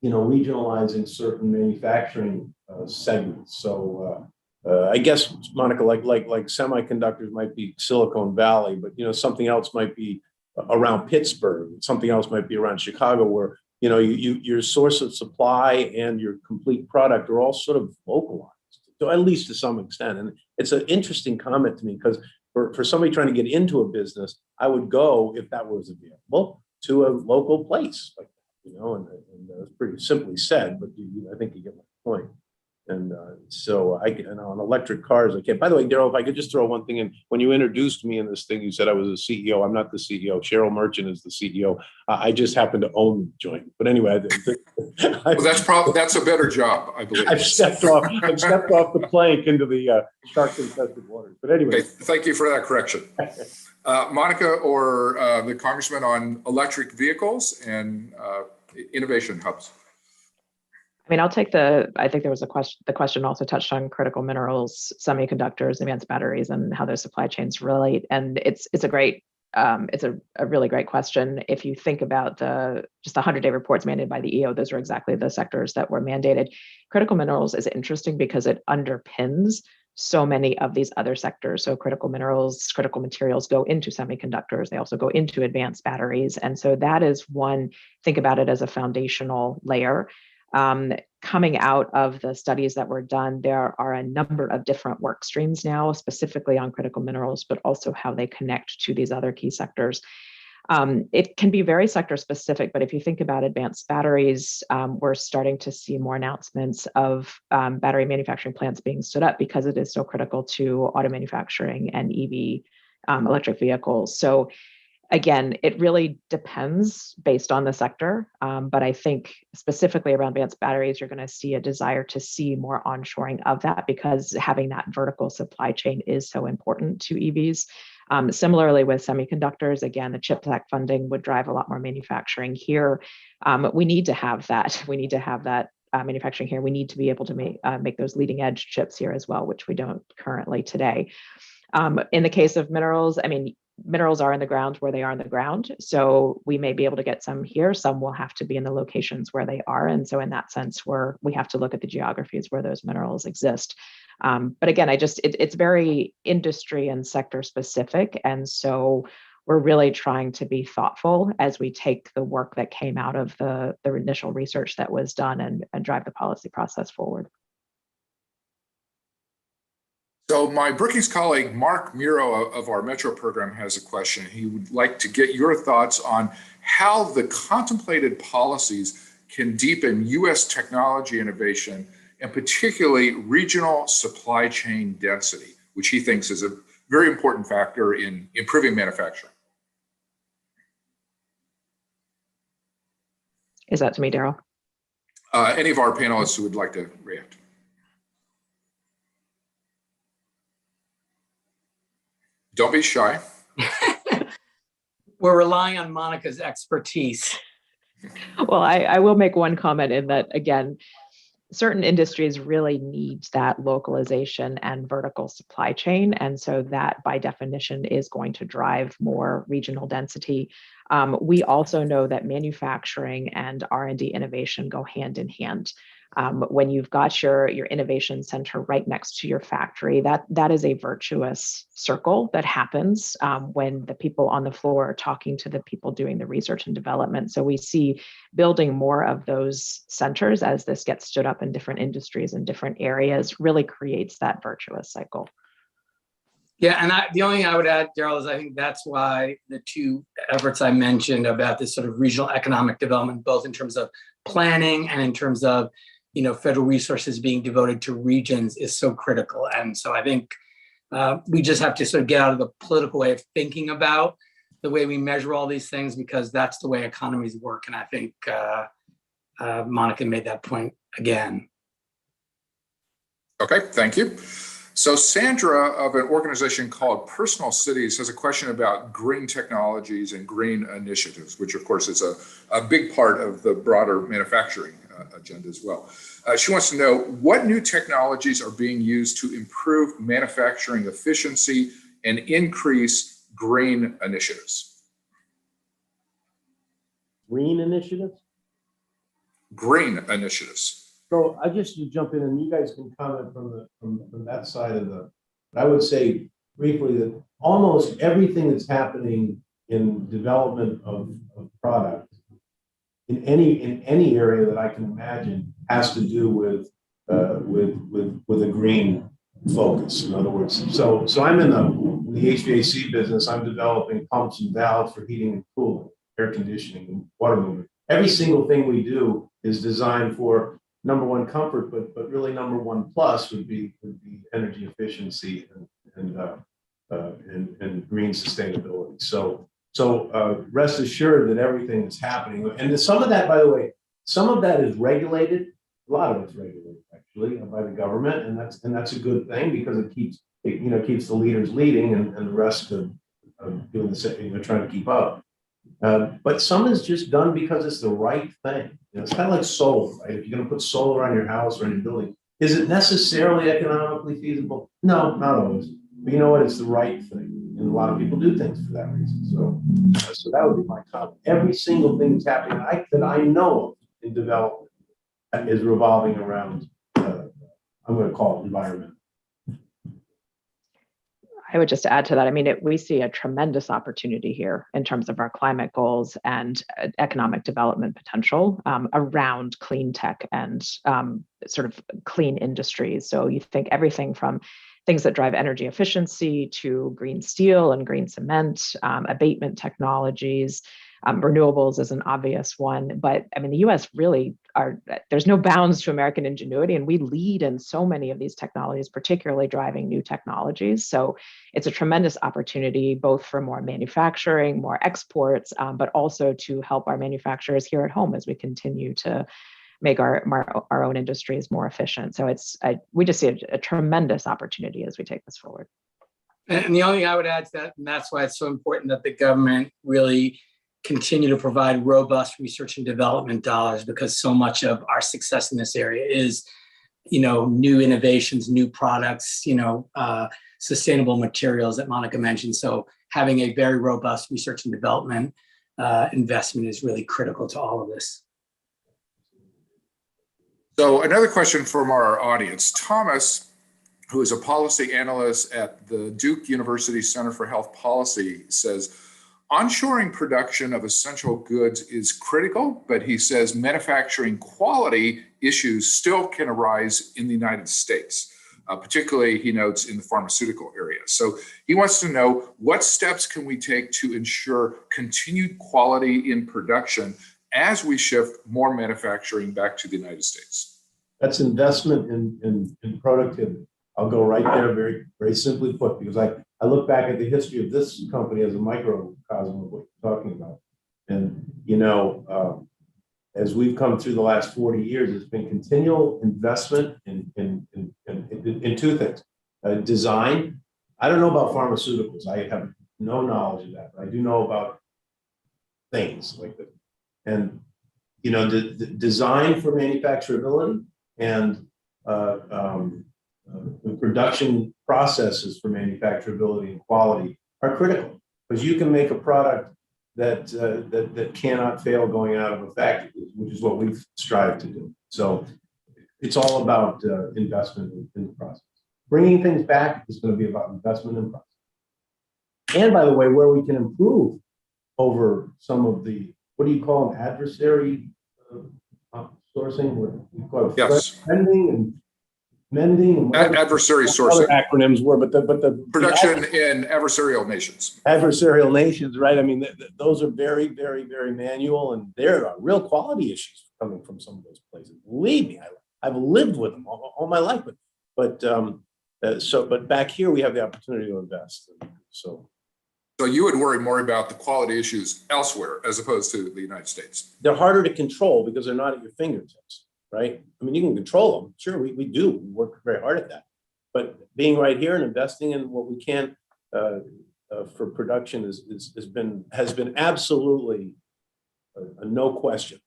regionalizing certain manufacturing segments. So I guess, Monica, like semiconductors might be Silicon Valley, but something else might be around Pittsburgh. Something else might be around Chicago, where your source of supply and your complete product are all sort of localized, so at least to some extent. And it's an interesting comment to me, because for somebody trying to get into a business, I would go, if that was available, to a local place, like and it's pretty simply said, but I think you get my point. And so on electric cars, I can't. By the way, Daryl, if I could just throw one thing in, when you introduced me in this thing, you said I was a CEO. I'm not the CEO. Cheryl Merchant is the CEO. I just happen to own the joint. But anyway, well, that's a better job, I believe. I've stepped off the plank into the shark-infested waters. But anyway, okay, thank you for that correction. Monica or the Congressman on electric vehicles and innovation hubs. I mean, I'll take I think there was the question also touched on critical minerals, semiconductors, advanced batteries, and how those supply chains relate. And it's a really great question. If you think about just the 100-day reports mandated by the EO, those are exactly the sectors that were mandated. Critical minerals is interesting because it underpins so many of these other sectors. So critical minerals, critical materials go into semiconductors. They also go into advanced batteries. And so that is one, think about it as a foundational layer. Coming out of the studies that were done, there are a number of different work streams now, specifically on critical minerals, but also how they connect to these other key sectors. It can be very sector specific, but if you think about advanced batteries, we're starting to see more announcements of battery manufacturing plants being stood up because it is so critical to auto manufacturing and EV electric vehicles. So again, it really depends based on the sector, but I think specifically around advanced batteries, you're going to see a desire to see more onshoring of that because having that vertical supply chain is so important to EVs. Similarly with semiconductors, again, the CHIPS Act funding would drive a lot more manufacturing here. We need to have that. We need to have that manufacturing here. We need to be able to make those leading edge chips here as well, which we don't currently today. In the case of minerals, I mean, minerals are in the ground where they are in the ground. So we may be able to get some here. Some will have to be in the locations where they are. And so in that sense, we have to look at the geographies where those minerals exist. But again, it's very industry and sector specific. And so we're really trying to be thoughtful as we take the work that came out of the initial research that was done and drive the policy process forward. So my Brookings colleague, Mark Miro of our Metro program has a question. He would like to get your thoughts on how the contemplated policies can deepen U.S. technology innovation and particularly regional supply chain density, which he thinks is a very important factor in improving manufacturing. Is that to me, Daryl? Any of our panelists who would like to react. Don't be shy. We're relying on Monica's expertise. Well, I will make one comment in that, again, certain industries really need that localization and vertical supply chain. And so that by definition is going to drive more regional density. We also know that manufacturing and R&D innovation go hand in hand. When you've got your innovation center right next to your factory, that is a virtuous circle that happens when the people on the floor are talking to the people doing the research and development. So we see building more of those centers as this gets stood up in different industries and different areas really creates that virtuous cycle. Yeah, and the only thing I would add, Daryl, is I think that's why the two efforts I mentioned about this sort of regional economic development, both in terms of planning and in terms of federal resources being devoted to regions is so critical. And so I think we just have to sort of get out of the political way of thinking about the way we measure all these things, because that's the way economies work. And I think Monica made that point again. Okay, thank you. So Sandra of an organization called Personal Cities has a question about green technologies and green initiatives, which of course is a big part of the broader manufacturing agenda as well. She wants to know what new technologies are being used to improve manufacturing efficiency and increase green initiatives. Green initiatives? Green initiatives. So I just to jump in, and you guys can comment from that side of the. I would say briefly that almost everything that's happening in development of product in any area that I can imagine has to do with a green focus. In other words, so I'm in the HVAC business. I'm developing pumps and valves for heating and cooling, air conditioning, and water movement. Every single thing we do is designed for number one comfort, but really number one plus would be energy efficiency and green sustainability. So rest assured that everything that's happening, and some of that, by the way, some of that is regulated. A lot of it's regulated actually by the government, and that's a good thing because it keeps the leaders leading and the rest of doing the same, trying to keep up. But some is just done because it's the right thing. It's kind of like solar, right? If you're going to put solar on your house or on your building, is it necessarily economically feasible? No, not always. But you know what? It's the right thing, and a lot of people do things for that reason. So that would be my comment. Every single thing that's happening that I know of in development is revolving around. I'm going to call it environment. I would just add to that. I mean, we see a tremendous opportunity here in terms of our climate goals and economic development potential around clean tech and sort of clean industries. So you think everything from things that drive energy efficiency to green steel and green cement, abatement technologies. Renewables is an obvious one, but I mean, the US really there's no bounds to American ingenuity, and we lead in so many of these technologies, particularly driving new technologies. So it's a tremendous opportunity, both for more manufacturing, more exports, but also to help our manufacturers here at home as we continue to make our own industries more efficient. So we just see a tremendous opportunity as we take this forward. And the only thing I would add to that, and that's why it's so important that the government really continue to provide robust research and development dollars, because so much of our success in this area is, new innovations, new products, sustainable materials that Monica mentioned. So having a very robust research and development investment is really critical to all of this. So another question from our audience. Thomas, who is a policy analyst at the Duke University Center for Health Policy, says, onshoring production of essential goods is critical, but he says manufacturing quality issues still can arise in the United States, particularly, he notes, in the pharmaceutical area. So he wants to know, what steps can we take to ensure continued quality in production as we shift more manufacturing back to the United States? That's investment in productivity. I'll go right there, very, very simply put, because I look back at the history of this company as a microcosm of what you're talking about. And, as we've come through the last 40 years, it's been continual investment in two things. Design. I don't know about pharmaceuticals. I have no knowledge of that, but I do know about things like that. And, the design for manufacturability and the production processes for manufacturability and quality are critical, because you can make a product that cannot fail going out of a factory, which is what we've strived to do. So it's all about investment in the process. Bringing things back is going to be about investment in process. And by the way, where we can improve over some of the, what do you call them, adversary sourcing? What we call it, yes, mending and adversary sourcing acronyms were, but the production in adversarial nations. Adversarial nations, right? I mean, those are very, very, very manual, and there are real quality issues coming from some of those places. Believe me, I've lived with them all my life, but back here we have the opportunity to invest. So you would worry more about the quality issues elsewhere as opposed to the United States. They're harder to control because they're not at your fingertips. Right? I mean, you can control them. Sure, we do. We work very hard at that. But being right here and investing in what we can for production has been absolutely a no question.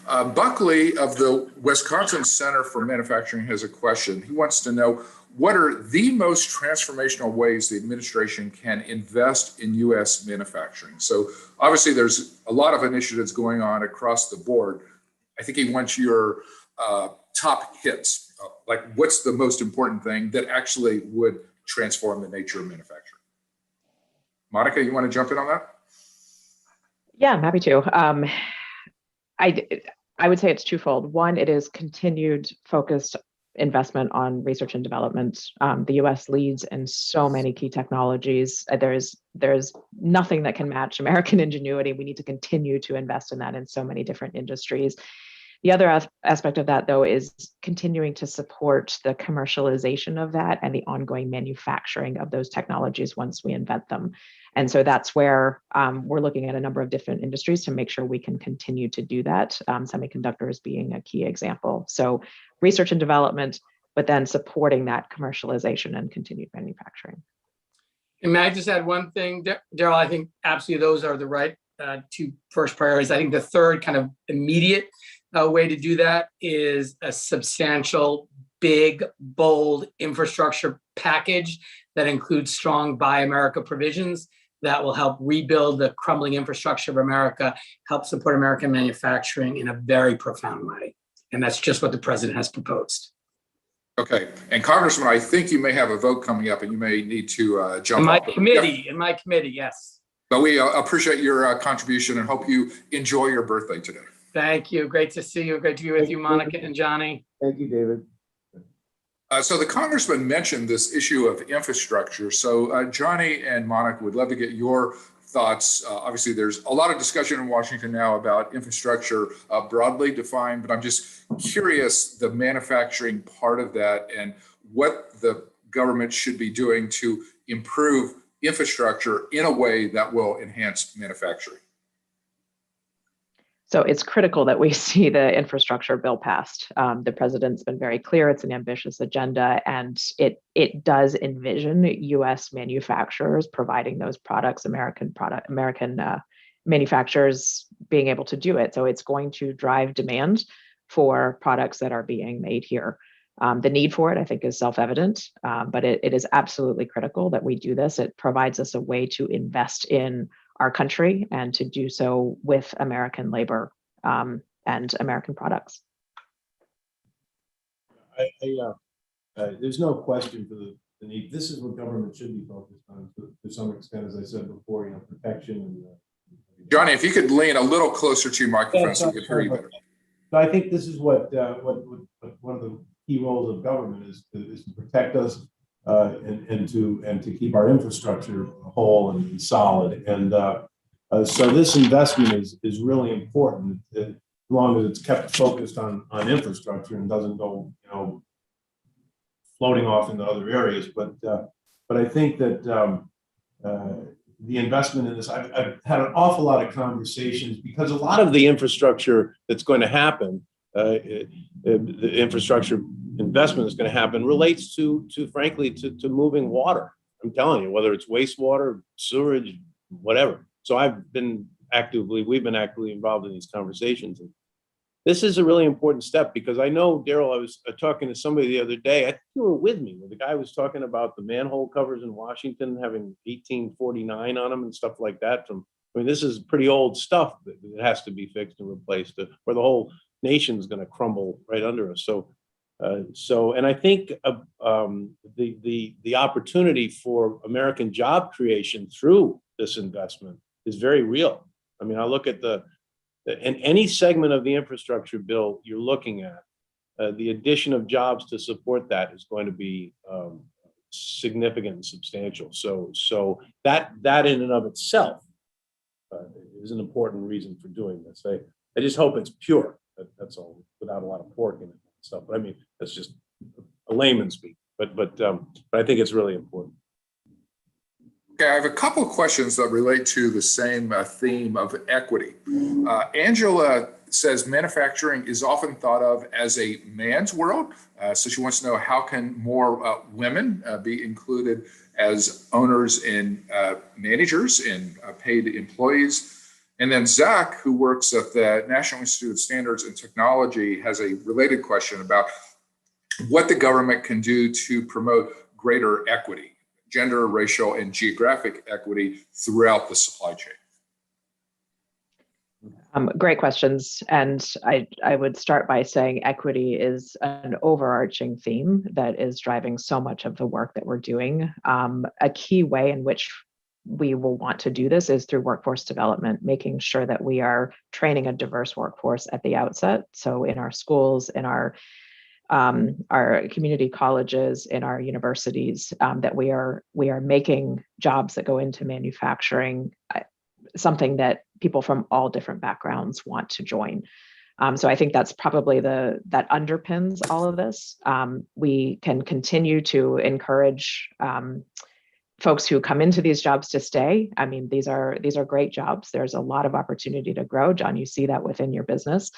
Buckley of the Wisconsin Center for Manufacturing has a question. He wants to know, what are the most transformational ways the administration can invest in U.S. manufacturing? So obviously there's a lot of initiatives going on across the board. I think he wants your top hits. Like, what's the most important thing that actually would transform the nature of manufacturing? Monica, you want to jump in on that? Yeah, I'm happy to. I would say it's twofold. One, it is continued focused investment on research and development. The U.S. leads in so many key technologies. There's nothing that can match American ingenuity. We need to continue to invest in that in so many different industries. The other aspect of that, though, is continuing to support the commercialization of that and the ongoing manufacturing of those technologies once we invent them. And so that's where we're looking at a number of different industries to make sure we can continue to do that, semiconductors being a key example. So research and development, but then supporting that commercialization and continued manufacturing. And may I just add one thing, Daryl? I think absolutely those are the right two first priorities. I think the third kind of immediate way to do that is a substantial, big, bold infrastructure package that includes strong Buy America provisions that will help rebuild the crumbling infrastructure of America, help support American manufacturing in a very profound way. And that's just what the president has proposed. Okay. And Congressman, I think you may have a vote coming up and you may need to jump In my off. committee, in my committee, yes. But we appreciate your contribution and hope you enjoy your birthday today. Thank you. Great to see you. Great to be with you, Monica and Johnny. Thank you, David. So the congressman mentioned this issue of infrastructure. So Johnny and Monica would love to get your thoughts. Obviously, there's a lot of discussion in Washington now about infrastructure broadly defined, but I'm just curious the manufacturing part of that and what the government should be doing to improve infrastructure in a way that will enhance manufacturing. So it's critical that we see the infrastructure bill passed. The president's been very clear; it's an ambitious agenda, and it does envision U.S. manufacturers providing those products, American manufacturers being able to do it. So it's going to drive demand for products that are being made here. The need for it, I think, is self-evident, but it is absolutely critical that we do this. It provides us a way to invest in our country and to do so with American labor and American products. There's no question for the need. This is what government should be focused on to some extent, as I said before, protection and. Johnny, if you could lean a little closer to your microphone so we could hear you better. So I think this is what one of the key roles of government is to protect us and to keep our infrastructure whole and solid. And so this investment is really important as long as it's kept focused on infrastructure and doesn't go floating off into other areas. But I think that the investment in this, I've had an awful lot of conversations because a lot of the infrastructure that's going to happen, the infrastructure investment that's going to happen relates to frankly to moving water. I'm telling you, whether it's wastewater, sewerage, whatever. So we've been actively involved in these conversations. And this is a really important step because I know, Daryl, I was talking to somebody the other day, I think you were with me, where the guy was talking about the manhole covers in Washington having 1849 on them and stuff like that. This is pretty old stuff that has to be fixed and replaced, or the whole nation's going to crumble right under us. And I think the opportunity for American job creation through this investment is very real. I mean, I look at in any segment of the infrastructure bill you're looking at, the addition of jobs to support that is going to be significant and substantial. So that in and of itself is an important reason for doing this. I just hope it's pure. That's all, without a lot of pork in it and stuff. But I mean, that's just a layman speak. But I think it's really important. Okay, I have a couple of questions that relate to the same theme of equity. Angela says manufacturing is often thought of as a man's world. So she wants to know, how can more women be included as owners and managers and paid employees? And then Zach, who works at the National Institute of Standards and Technology, has a related question about what the government can do to promote greater equity, gender, racial, and geographic equity throughout the supply chain. Great questions. And I would start by saying equity is an overarching theme that is driving so much of the work that we're doing. A key way in which we will want to do this is through workforce development, making sure that we are training a diverse workforce at the outset. So in our schools, in our community colleges, in our universities, that we are making jobs that go into manufacturing something that people from all different backgrounds want to join. So I think that's probably that underpins all of this. We can continue to encourage folks who come into these jobs to stay. I mean, these are great jobs. There's a lot of opportunity to grow. John, you see that within your business.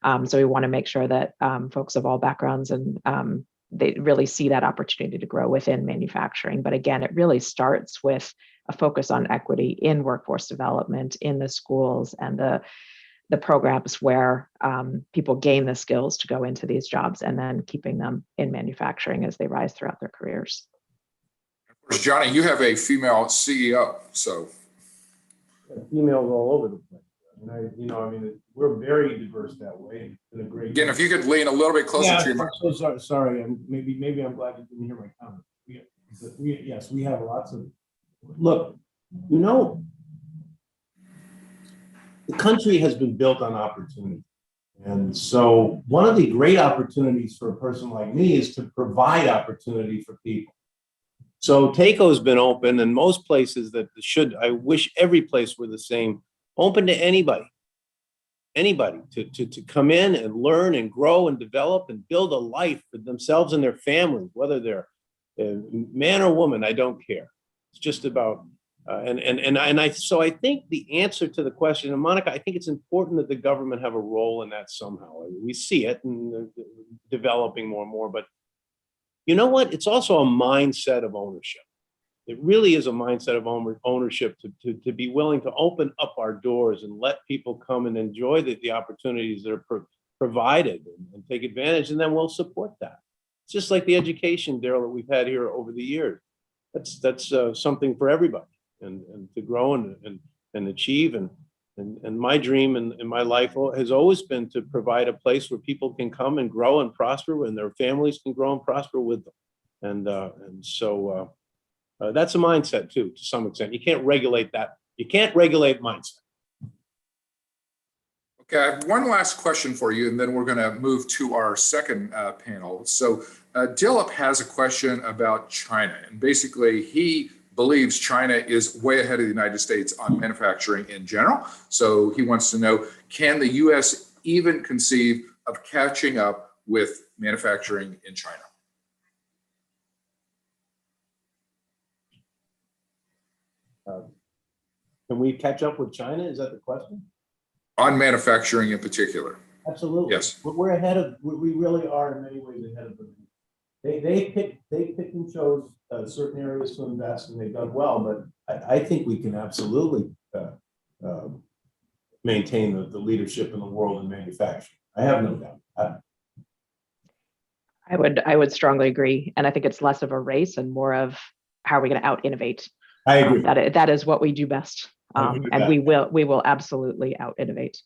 So we want to make sure that folks of all backgrounds and they really see that opportunity to grow within manufacturing. But again, it really starts with a focus on equity in workforce development, in the schools and the programs where people gain the skills to go into these jobs, and then keeping them in manufacturing as they rise throughout their careers. Of course, Johnny, you have a female CEO, so. Females all over the place. And we're very diverse that way. It's been a great. Again, if you could lean a little bit closer to your mic. I'm so sorry. Maybe I'm glad you didn't hear my comment. Yes, we have lots of. Look, the country has been built on opportunity. And so one of the great opportunities for a person like me is to provide opportunity for people. So TACO's been open, and most places that I wish every place were the same, open to anybody to come in and learn and grow and develop and build a life for themselves and their families, whether they're man or woman, I don't care. It's just about, so I think the answer to the question, and Monica, I think it's important that the government have a role in that somehow. We see it and developing more and more, but you know what? It's also a mindset of ownership. It really is a mindset of ownership to be willing to open up our doors and let people come and enjoy the opportunities that are provided and take advantage, and then we'll support that. It's just like the education, Daryl, that we've had here over the years. That's something for everybody, and to grow and achieve. And my dream in my life has always been to provide a place where people can come and grow and prosper, and their families can grow and prosper with them. And so that's a mindset too, to some extent. You can't regulate that. You can't regulate mindset. Okay, I have one last question for you, and then we're going to move to our second panel. So Dilip has a question about China, and basically he believes China is way ahead of the United States on manufacturing in general. So he wants to know, can the U.S. even conceive of catching up with manufacturing in China? Can we catch up with China? Is that the question? On manufacturing in particular. Absolutely. Yes. We're ahead of, we really are in many ways ahead of them. They picked and chose certain areas to invest, and they've done well, but I think we can absolutely maintain the leadership in the world in manufacturing. I have no doubt. I would strongly agree. And I think it's less of a race and more of how are we going to out innovate. I agree. That is what we do best. And we will absolutely out innovate.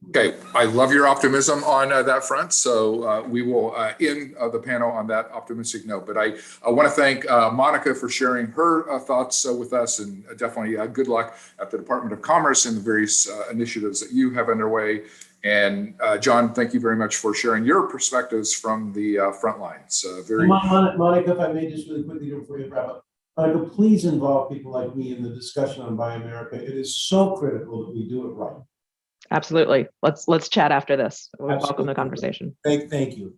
Okay, I love your optimism on that front. So we will end the panel on that optimistic note. But I want to thank Monica for sharing her thoughts with us, and definitely good luck at the Department of Commerce and the various initiatives that you have underway. And John, thank you very much for sharing your perspectives from the front lines. Monica, if I may just really quickly do it for you, wrap up. Monica, please involve people like me in the discussion on Buy America. It is so critical that we do it right. Absolutely. Let's chat after this. We'll welcome the conversation. Thank you.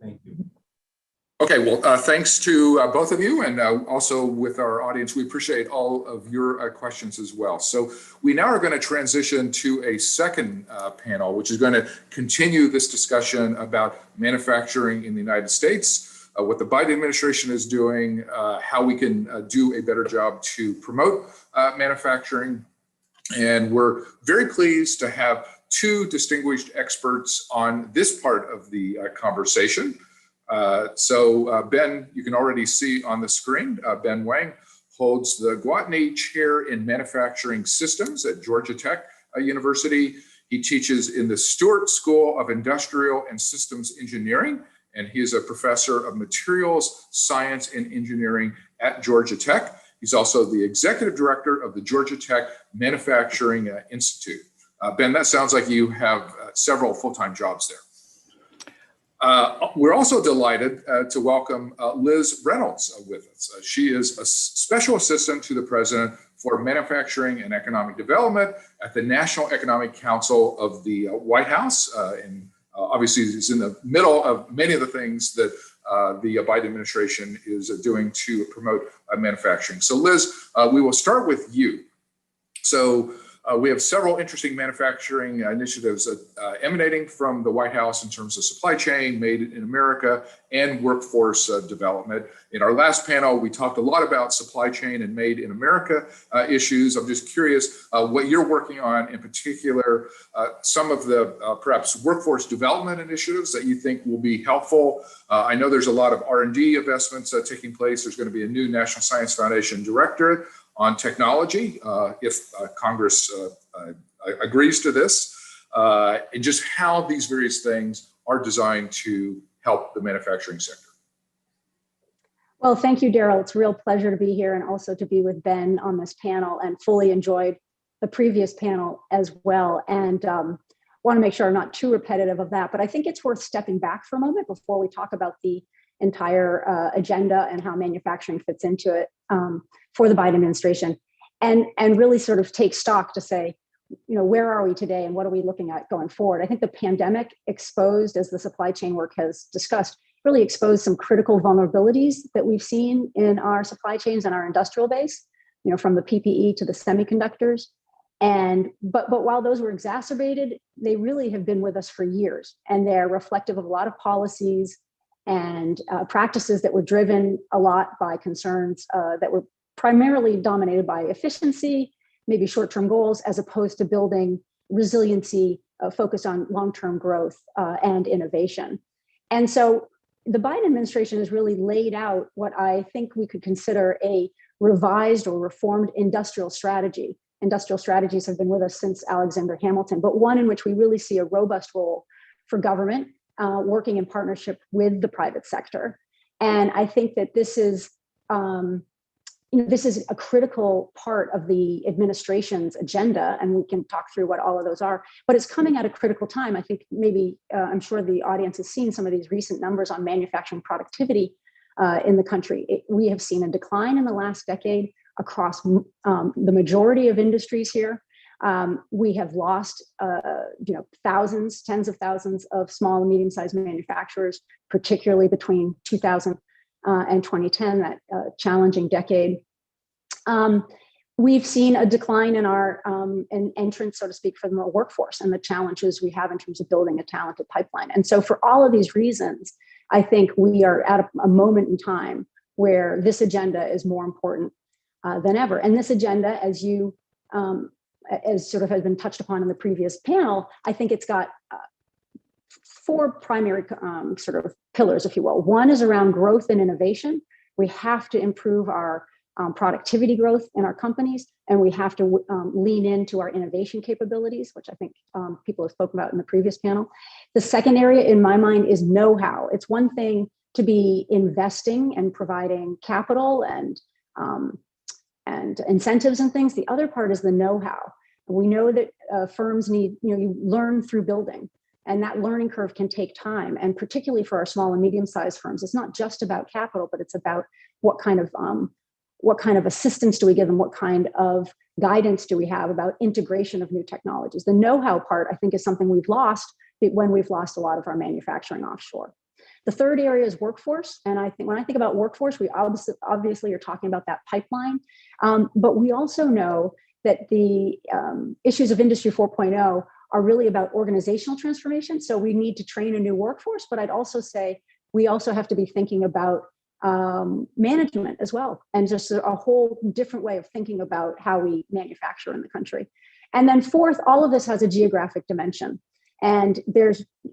Okay, well, thanks to both of you, and also with our audience, we appreciate all of your questions as well. So we now are going to transition to a second panel, which is going to continue this discussion about manufacturing in the United States, what the Biden administration is doing, how we can do a better job to promote manufacturing. And we're very pleased to have two distinguished experts on this part of the conversation. Ben, you can already see on the screen, Ben Wang holds the Gwatney Chair in Manufacturing Systems at Georgia Tech University. He teaches in the Stewart School of Industrial and Systems Engineering, and he is a professor of materials science and engineering at Georgia Tech. He's also the executive director of the Georgia Tech Manufacturing Institute. Ben, that sounds like you have several full-time jobs there. We're also delighted to welcome Liz Reynolds with us. She is a special assistant to the president for manufacturing and economic development at the National Economic Council of the White House. And obviously is in the middle of many of the things that the Biden administration is doing to promote manufacturing. So Liz, we will start with you. So we have several interesting manufacturing initiatives emanating from the White House in terms of supply chain, made in America, and workforce development. In our last panel, we talked a lot about supply chain and made in America issues. I'm just curious what you're working on, in particular, some of the perhaps workforce development initiatives that you think will be helpful. I know there's a lot of R&D investments taking place. There's going to be a new National Science Foundation directorate on technology, if Congress agrees to this, and just how these various things are designed to help the manufacturing sector. Well, thank you, Daryl. It's a real pleasure to be here and also to be with Ben on this panel, and fully enjoyed the previous panel as well. And want to make sure I'm not too repetitive of that, but I think it's worth stepping back for a moment before we talk about the entire agenda and how manufacturing fits into it for the Biden administration, and really sort of take stock to say, where are we today and what are we looking at going forward? I think the pandemic exposed, as the supply chain work has discussed, really exposed some critical vulnerabilities that we've seen in our supply chains and our industrial base, from the PPE to the semiconductors. But while those were exacerbated, they really have been with us for years, and they're reflective of a lot of policies and practices that were driven a lot by concerns that were primarily dominated by efficiency, maybe short-term goals, as opposed to building resiliency focused on long-term growth and innovation. And so the Biden administration has really laid out what I think we could consider a revised or reformed industrial strategy. Industrial strategies have been with us since Alexander Hamilton, but one in which we really see a robust role for government working in partnership with the private sector. And I think that this is a critical part of the administration's agenda, and we can talk through what all of those are, but it's coming at a critical time. I think maybe, I'm sure the audience has seen some of these recent numbers on manufacturing productivity in the country. We have seen a decline in the last decade across the majority of industries here. We have lost, thousands, tens of thousands of small and medium-sized manufacturers, particularly between 2000 and 2010, that challenging decade. We've seen a decline in our entrance, so to speak, from the workforce and the challenges we have in terms of building a talented pipeline. And so for all of these reasons, I think we are at a moment in time where this agenda is more important than ever. And this agenda, as sort of has been touched upon in the previous panel, I think it's got four primary sort of pillars, if you will. One is around growth and innovation. We have to improve our productivity growth in our companies, and we have to lean into our innovation capabilities, which I think people have spoken about in the previous panel. The second area in my mind is know-how. It's one thing to be investing and providing capital and incentives and things. The other part is the know-how. We know that firms need, you learn through building, and that learning curve can take time. And particularly for our small and medium-sized firms, it's not just about capital, but it's about what kind of assistance do we give them? What kind of guidance do we have about integration of new technologies? The know-how part, I think, is something we've lost when we've lost a lot of our manufacturing offshore. The third area is workforce. And I think when I think about workforce, we obviously are talking about that pipeline. But we also know that the issues of Industry 4.0 are really about organizational transformation. So we need to train a new workforce, but I'd also say we also have to be thinking about management as well, and just a whole different way of thinking about how we manufacture in the country. And then fourth, all of this has a geographic dimension. And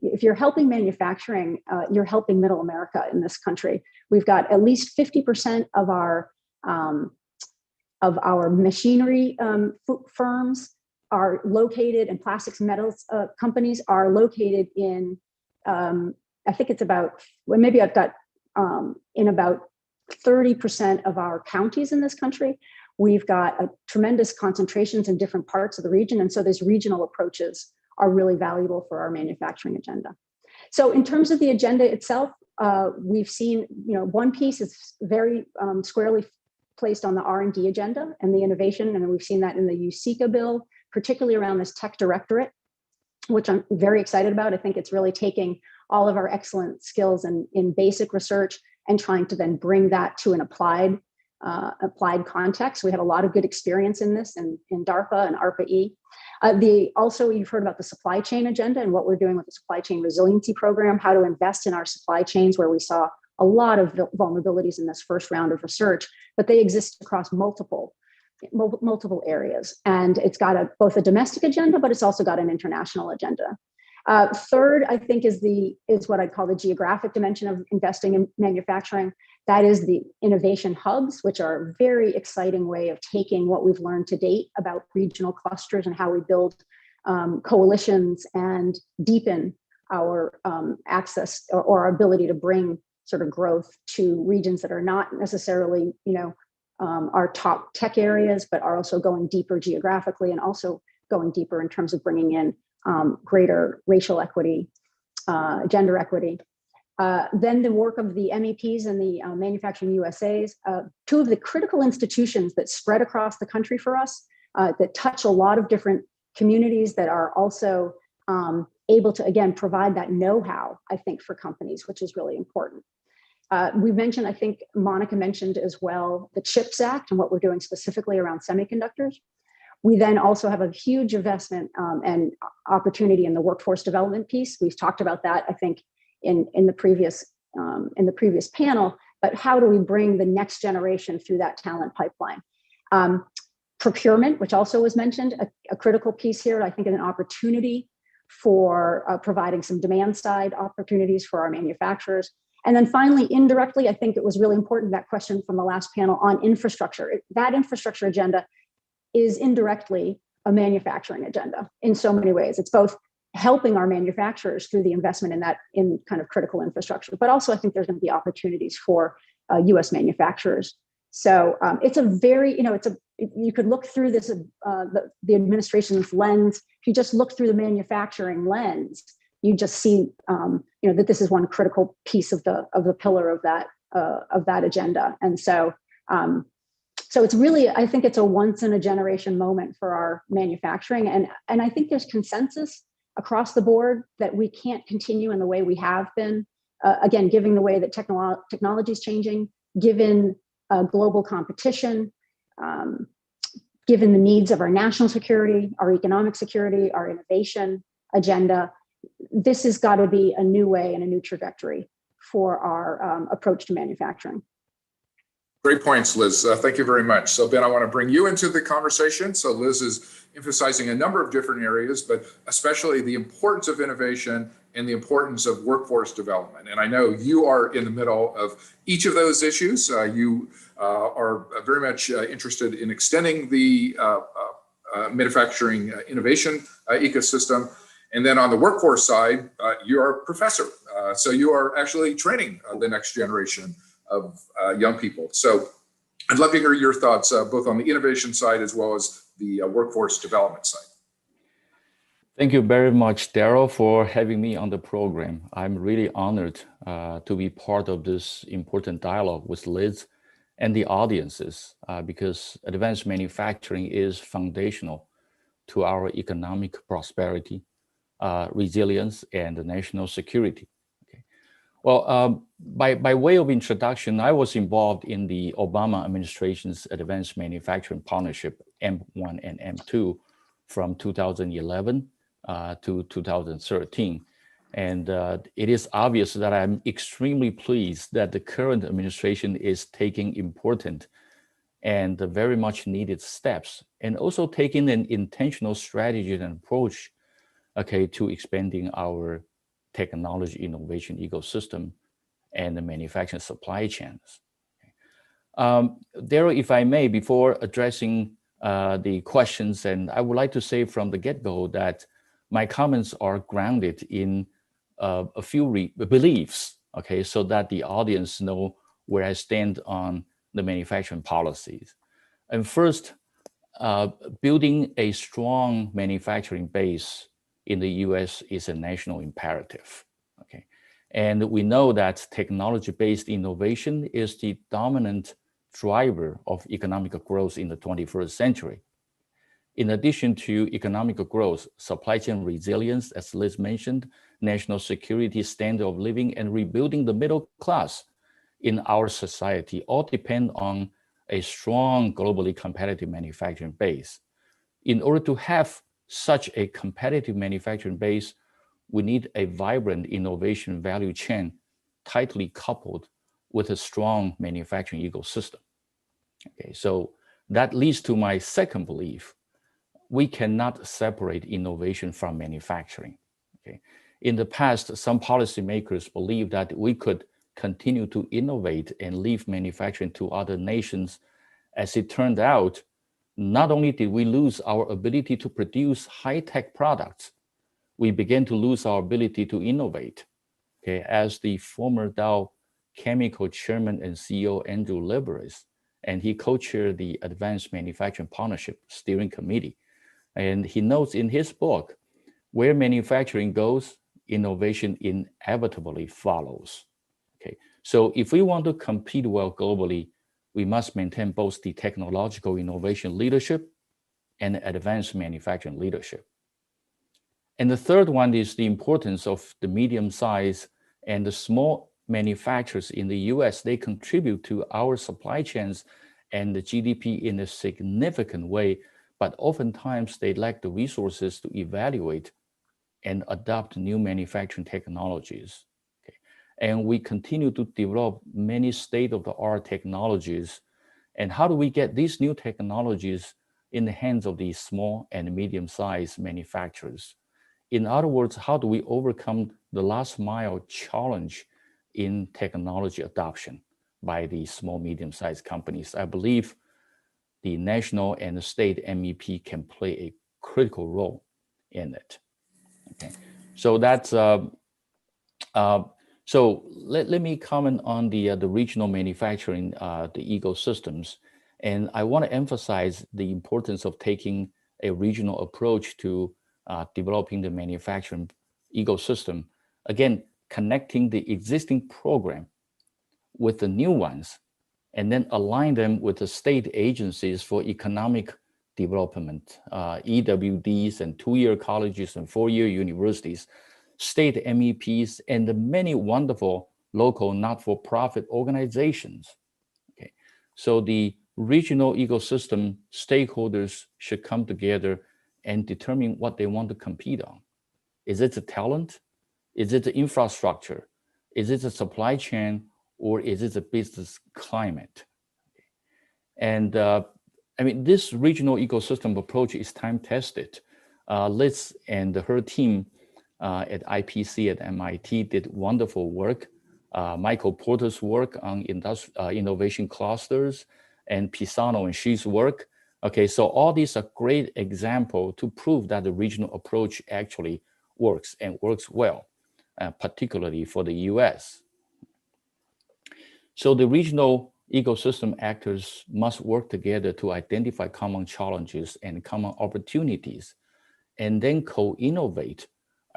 if you're helping manufacturing, you're helping middle America in this country. We've got at least 50% of our machinery firms are located, and plastics and metals companies are located in, I think it's about, well, maybe I've got in about 30% of our counties in this country. We've got tremendous concentrations in different parts of the region. And so these regional approaches are really valuable for our manufacturing agenda. So in terms of the agenda itself, we've seen, one piece is very squarely placed on the R&D agenda and the innovation. And we've seen that in the USICA bill, particularly around this tech directorate, which I'm very excited about. I think it's really taking all of our excellent skills in basic research and trying to then bring that to an applied context. We have a lot of good experience in this in DARPA and ARPA-E. Also, you've heard about the supply chain agenda and what we're doing with the supply chain resiliency program, how to invest in our supply chains, where we saw a lot of vulnerabilities in this first round of research, but they exist across multiple areas. And it's got both a domestic agenda, but it's also got an international agenda. Third, I think, is what I'd call the geographic dimension of investing in manufacturing. That is the innovation hubs, which are a very exciting way of taking what we've learned to date about regional clusters and how we build coalitions and deepen our access or our ability to bring sort of growth to regions that are not necessarily, our top tech areas, but are also going deeper geographically and also going deeper in terms of bringing in greater racial equity, gender equity. Then the work of the MEPs and the Manufacturing USAs, two of the critical institutions that spread across the country for us, that touch a lot of different communities that are also able to, again, provide that know-how, I think, for companies, which is really important. We mentioned, I think Monica mentioned as well, the CHIPS Act and what we're doing specifically around semiconductors. We then also have a huge investment and opportunity in the workforce development piece. We've talked about that, I think, in the previous panel. But how do we bring the next generation through that talent pipeline? Procurement, which also was mentioned, a critical piece here. I think an opportunity for providing some demand side opportunities for our manufacturers. And then finally, indirectly, I think it was really important, that question from the last panel on infrastructure. That infrastructure agenda is indirectly a manufacturing agenda in so many ways. It's both helping our manufacturers through the investment in kind of critical infrastructure, but also I think there's going to be opportunities for U.S. manufacturers. So it's a very, you could look through this, the administration's lens. If you just look through the manufacturing lens, you just see, that this is one critical piece of the pillar of that agenda. And so, so it's really, I think it's a once in a generation moment for our manufacturing. And I think there's consensus across the board that we can't continue in the way we have been, again, given the way that technology is changing, given global competition, given the needs of our national security, our economic security, our innovation agenda. This has got to be a new way and a new trajectory for our approach to manufacturing. Great points, Liz. Thank you very much. So Ben, I want to bring you into the conversation. So Liz is emphasizing a number of different areas, but especially the importance of innovation and the importance of workforce development. And I know you are in the middle of each of those issues. You are very much interested in extending the manufacturing innovation ecosystem. And then on the workforce side, you're a professor. So you are actually training the next generation of young people. So I'd love to hear your thoughts both on the innovation side as well as the workforce development side. Thank you very much, Daryl, for having me on the program. I'm really honored to be part of this important dialogue with Liz and the audiences because advanced manufacturing is foundational to our economic prosperity, resilience, and national security. Okay. Well, by way of introduction, I was involved in the Obama administration's Advanced Manufacturing Partnership, M1 and M2, from 2011 to 2013. And it is obvious that I'm extremely pleased that the current administration is taking important and very much needed steps, and also taking an intentional strategy and approach, okay, to expanding our technology innovation ecosystem and the manufacturing supply chains. Daryl, if I may, before addressing the questions, and I would like to say from the get-go that my comments are grounded in a few beliefs, okay, so that the audience know where I stand on the manufacturing policies. And first, building a strong manufacturing base in the US is a national imperative, okay? And we know that technology-based innovation is the dominant driver of economic growth in the 21st century. In addition to economic growth, supply chain resilience, as Liz mentioned, national security, standard of living, and rebuilding the middle class in our society all depend on a strong, globally competitive manufacturing base. In order to have such a competitive manufacturing base, we need a vibrant innovation value chain tightly coupled with a strong manufacturing ecosystem. Okay, so that leads to my second belief. We cannot separate innovation from manufacturing. Okay? In the past, some policymakers believed that we could continue to innovate and leave manufacturing to other nations. As it turned out, not only did we lose our ability to produce high-tech products, we began to lose our ability to innovate. Okay, as the former Dow Chemical Chairman and CEO Andrew Liveris, and he co-chaired the Advanced Manufacturing Partnership Steering Committee. And he notes in his book, where manufacturing goes, innovation inevitably follows. Okay, so if we want to compete well globally, we must maintain both the technological innovation leadership and advanced manufacturing leadership. And the third one is the importance of the medium-sized and the small manufacturers in the US. They contribute to our supply chains and the GDP in a significant way, but oftentimes they lack the resources to evaluate and adopt new manufacturing technologies. Okay. And we continue to develop many state-of-the-art technologies. And how do we get these new technologies in the hands of these small and medium-sized manufacturers? In other words, how do we overcome the last mile challenge in technology adoption by the small, medium-sized companies? I believe the national and the state MEP can play a critical role in it. Okay, so that's so let me comment on the regional manufacturing, the ecosystems, and I want to emphasize the importance of taking a regional approach to developing the manufacturing ecosystem. Again, connecting the existing program with the new ones, and then align them with the state agencies for economic development, EWDs and two-year colleges and four-year universities, state MEPs, and the many wonderful local not-for-profit organizations. Okay, so the regional ecosystem stakeholders should come together and determine what they want to compete on. Is it the talent? Is it the infrastructure? Is it the supply chain? Or is it the business climate? And I mean, this regional ecosystem approach is time-tested. Liz and her team at IPC at MIT did wonderful work. Michael Porter's work on innovation clusters, and Pisano and Xi's work. Okay, so all these are great examples to prove that the regional approach actually works and works well, particularly for the US. So the regional ecosystem actors must work together to identify common challenges and common opportunities, and then co-innovate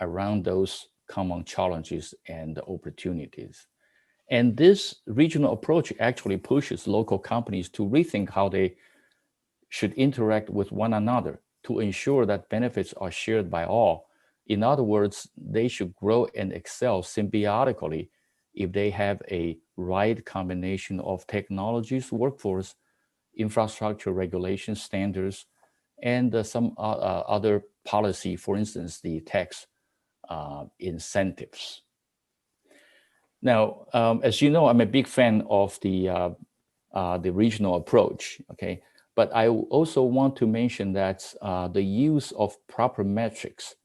around those common challenges and opportunities. And this regional approach actually pushes local companies to rethink how they should interact with one another to ensure that benefits are shared by all. In other words, they should grow and excel symbiotically if they have a right combination of technologies, workforce, infrastructure, regulation, standards, and some other policy, for instance, the tax incentives. Now, as you know, I'm a big fan of the regional approach, okay? But I also want to mention that the use of proper metrics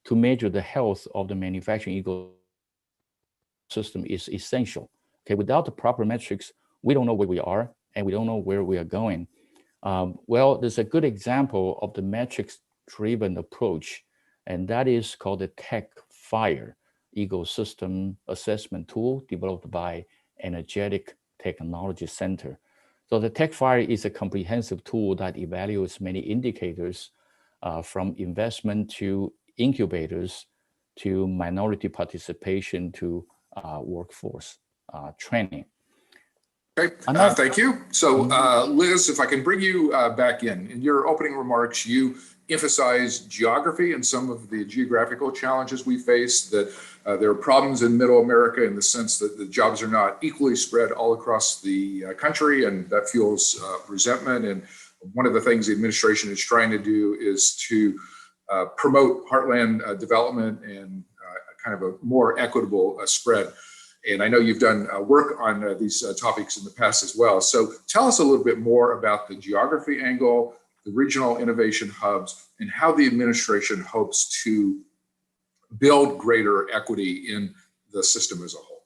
to measure the health of the manufacturing ecosystem is essential. Okay, without the proper metrics, we don't know where we are and we don't know where we are going. Well, there's a good example of the metrics-driven approach, and that is called the TechFire ecosystem assessment tool developed by Energetic Technology Center. So the TechFire is a comprehensive tool that evaluates many indicators from investment to incubators to minority participation to workforce training. Okay, thank you. So Liz, if I can bring you back in your opening remarks, you emphasized geography and some of the geographical challenges we face, that there are problems in middle America in the sense that the jobs are not equally spread all across the country, and that fuels resentment. And one of the things the administration is trying to do is to promote heartland development and kind of a more equitable spread. And I know you've done work on these topics in the past as well. So tell us a little bit more about the geography angle, the regional innovation hubs, and how the administration hopes to build greater equity in the system as a whole.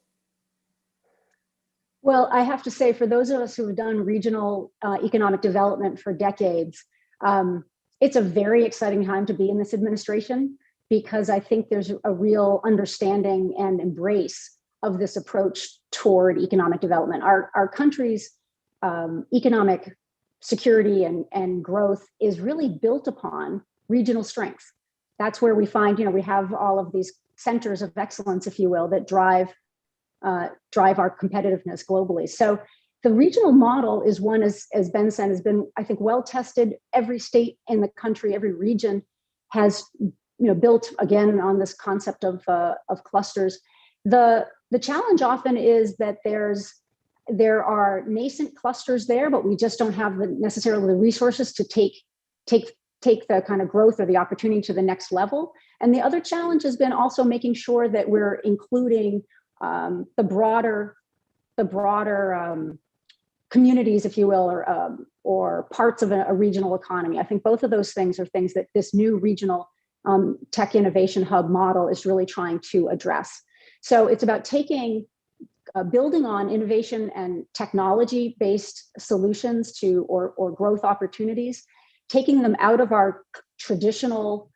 Well, I have to say, for those of us who have done regional economic development for decades, it's a very exciting time to be in this administration, because I think there's a real understanding and embrace of this approach toward economic development. Our country's economic security and growth is really built upon regional strength. That's where we find, we have all of these centers of excellence, if you will, that drive our competitiveness globally. So the regional model is one, as Ben said, has been, I think, well tested. Every state in the country, every region has, built again on this concept of clusters. The challenge often is that there are nascent clusters there, but we just don't have necessarily the resources to take the kind of growth or the opportunity to the next level. And the other challenge has been also making sure that we're including the broader communities, if you will, or parts of a regional economy. I think both of those things are things that this new regional tech innovation hub model is really trying to address. So it's about building on innovation and technology-based solutions or growth opportunities, taking them out of our traditional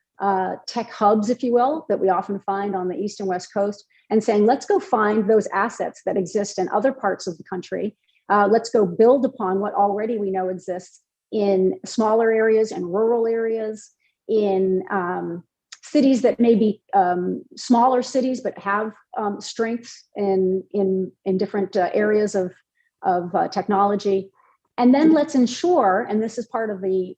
tech hubs, if you will, that we often find on the East and West Coast, and saying, let's go find those assets that exist in other parts of the country. Let's go build upon what already we know exists in smaller areas and rural areas, in cities that may be smaller cities, but have strengths in different areas of technology. And then let's ensure, and this is part of the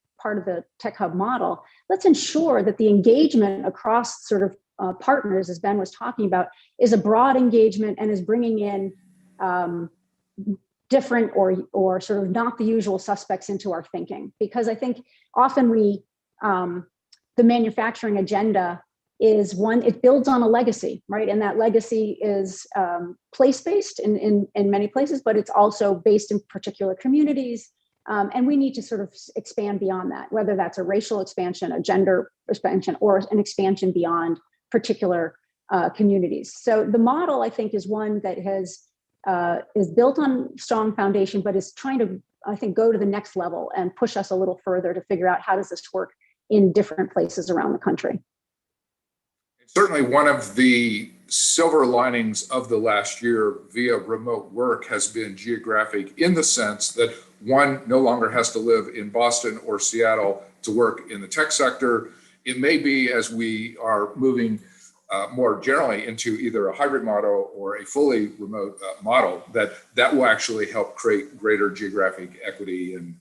Tech Hub model, let's ensure that the engagement across sort of partners, as Ben was talking about, is a broad engagement and is bringing in different or sort of not the usual suspects into our thinking. Because I think often the manufacturing agenda is one, it builds on a legacy, right? And that legacy is place-based in many places, but it's also based in particular communities. And we need to sort of expand beyond that, whether that's a racial expansion, a gender expansion, or an expansion beyond particular communities. So the model, I think, is one that is built on strong foundation, but is trying to, I think, go to the next level and push us a little further to figure out how does this work in different places around the country. Certainly one of the silver linings of the last year via remote work has been geographic, in the sense that one no longer has to live in Boston or Seattle to work in the tech sector. It may be, as we are moving more generally into either a hybrid model or a fully remote model, that will actually help create greater geographic equity and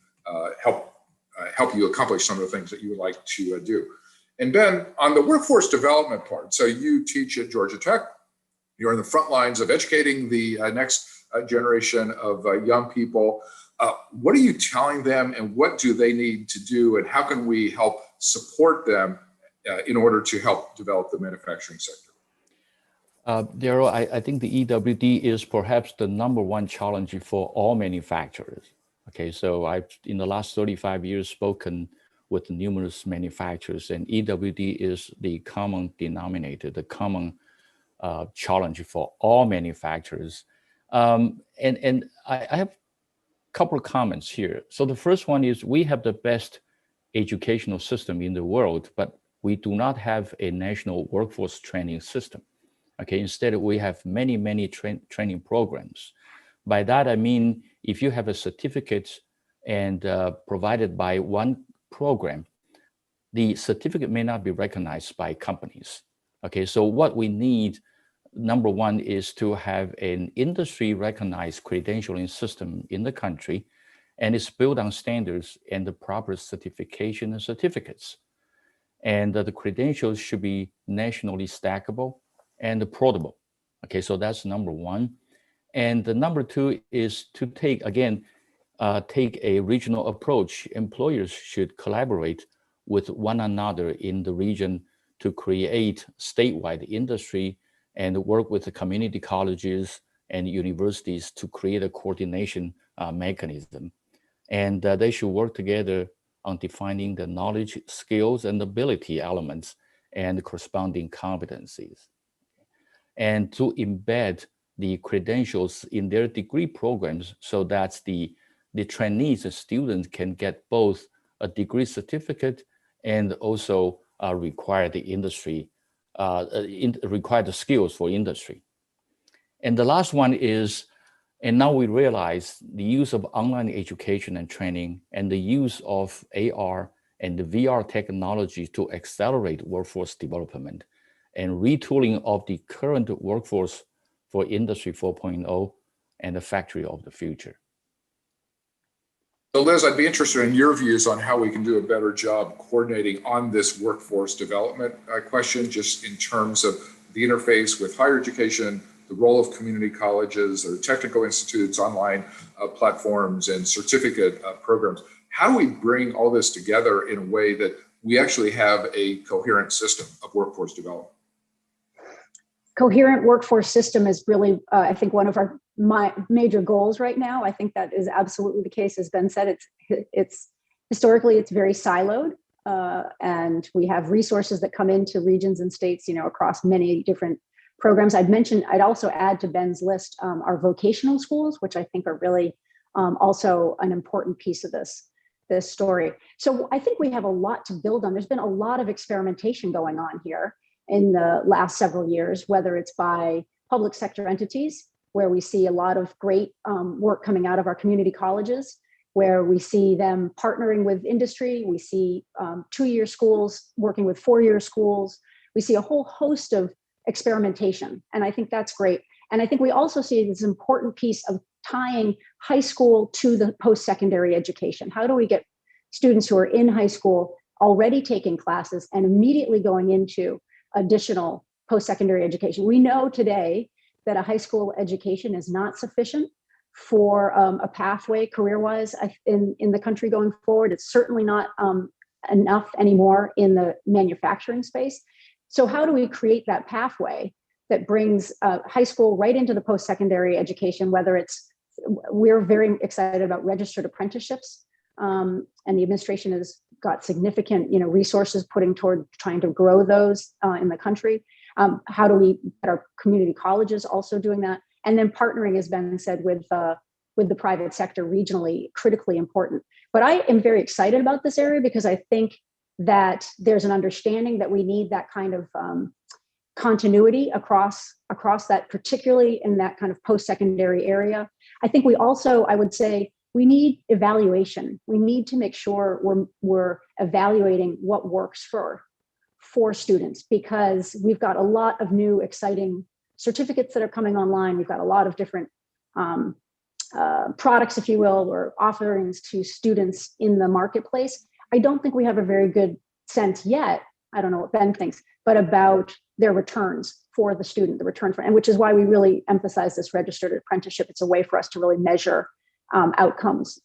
help you accomplish some of the things that you would like to do. And Ben, on the workforce development part, so you teach at Georgia Tech, you're in the front lines of educating the next generation of young people. What are you telling them, and what do they need to do, and how can we help support them in order to help develop the manufacturing sector? Daryl, I think the EWD is perhaps the #1 challenge for all manufacturers. Okay, so I've, in the last 35 years, spoken with numerous manufacturers, and EWD is the common denominator, the common challenge for all manufacturers. And I have a couple of comments here. So the first one is, we have the best educational system in the world, but we do not have a national workforce training system. Okay, instead we have many training programs. By that I mean, if you have a certificate and provided by one program, the certificate may not be recognized by companies. Okay, so what we need, #1, is to have an industry recognized credentialing system in the country, and it's built on standards and the proper certification and certificates. And the credentials should be nationally stackable and portable. Okay, so that's #1. And the #2 is to take a regional approach. Employers should collaborate with one another in the region to create statewide industry and work with the community colleges and universities to create a coordination mechanism. And they should work together on defining the knowledge, skills, and ability elements and corresponding competencies. And to embed the credentials in their degree programs so that the trainees and students can get both a degree certificate and also require the industry, require the skills for industry. And the last one is, and now we realize the use of online education and training and the use of AR and the VR technology to accelerate workforce development and retooling of the current workforce for Industry 4.0 and the factory of the future. So Liz, I'd be interested in your views on how we can do a better job coordinating on this workforce development question, just in terms of the interface with higher education, the role of community colleges or technical institutes, online platforms and certificate programs. How do we bring all this together in a way that we actually have a coherent system of workforce development? Coherent workforce system is really, I think, one of my major goals right now. I think that is absolutely the case. As Ben said, it's historically, it's very siloed, and we have resources that come into regions and states, across many different programs. I'd also add to Ben's list our vocational schools, which I think are really also an important piece of this story. So I think we have a lot to build on. There's been a lot of experimentation going on here in the last several years, whether it's by public sector entities, where we see a lot of great work coming out of our community colleges, where we see them partnering with industry. We see 2-year schools working with 4-year schools. We see a whole host of experimentation, and I think that's great. And I think we also see this important piece of tying high school to the post-secondary education. How do we get students who are in high school already taking classes and immediately going into additional post-secondary education? We know today that a high school education is not sufficient for a pathway career-wise in the country going forward. It's certainly not enough anymore in the manufacturing space. So how do we create that pathway that brings high school right into the post-secondary education, we're very excited about registered apprenticeships, and the administration has got significant resources putting toward trying to grow those in the country. How do we get our community colleges also doing that? And then partnering, as Ben said, with the private sector regionally, critically important. But I am very excited about this area because I think that there's an understanding that we need that kind of continuity across that, particularly in that kind of post-secondary area. I think I would say, we need evaluation. We need to make sure we're evaluating what works for students, because we've got a lot of new exciting certificates that are coming online. We've got a lot of different products, if you will, or offerings to students in the marketplace. I don't think we have a very good sense yet, I don't know what Ben thinks, but about their returns for the student, and which is why we really emphasize this registered apprenticeship. It's a way for us to really measure outcomes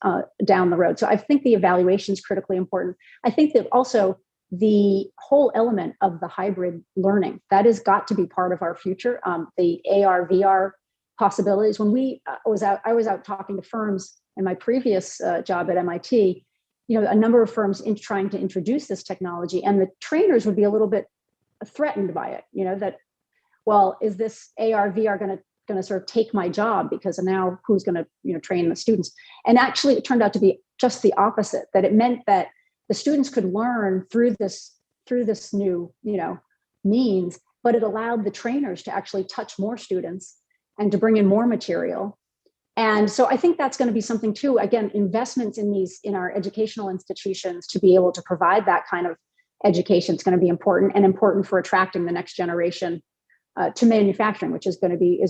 down the road. So I think the evaluation is critically important. I think that also the whole element of the hybrid learning, that has got to be part of our future. The AR, VR possibilities. When I was out talking to firms in my previous job at MIT, a number of firms trying to introduce this technology, and the trainers would be a little bit threatened by it, that, well, is this AR, VR going to sort of take my job, because now who's going to train the students? And actually it turned out to be just the opposite, that it meant that the students could learn through this new means, but it allowed the trainers to actually touch more students and to bring in more material. And so I think that's going to be something too, again, investments in our educational institutions to be able to provide that kind of education is going to be important for attracting the next generation to manufacturing, which is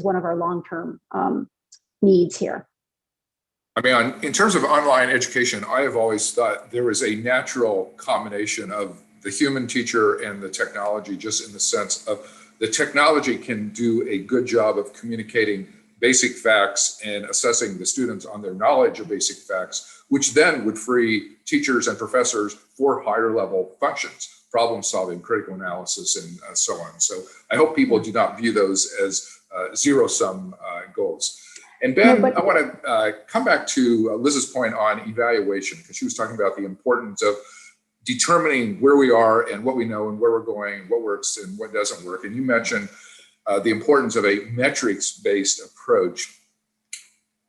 one of our long-term needs here. I mean, in terms of online education, I have always thought there is a natural combination of the human teacher and the technology, just in the sense of the technology can do a good job of communicating basic facts and assessing the students on their knowledge of basic facts, which then would free teachers and professors for higher level functions, problem solving, critical analysis, and so on. So I hope people do not view those as zero-sum goals. And Ben, I want to come back to Liz's point on evaluation, because she was talking about the importance of determining where we are and what we know and where we're going, what works and what doesn't work. And you mentioned the importance of a metrics-based approach.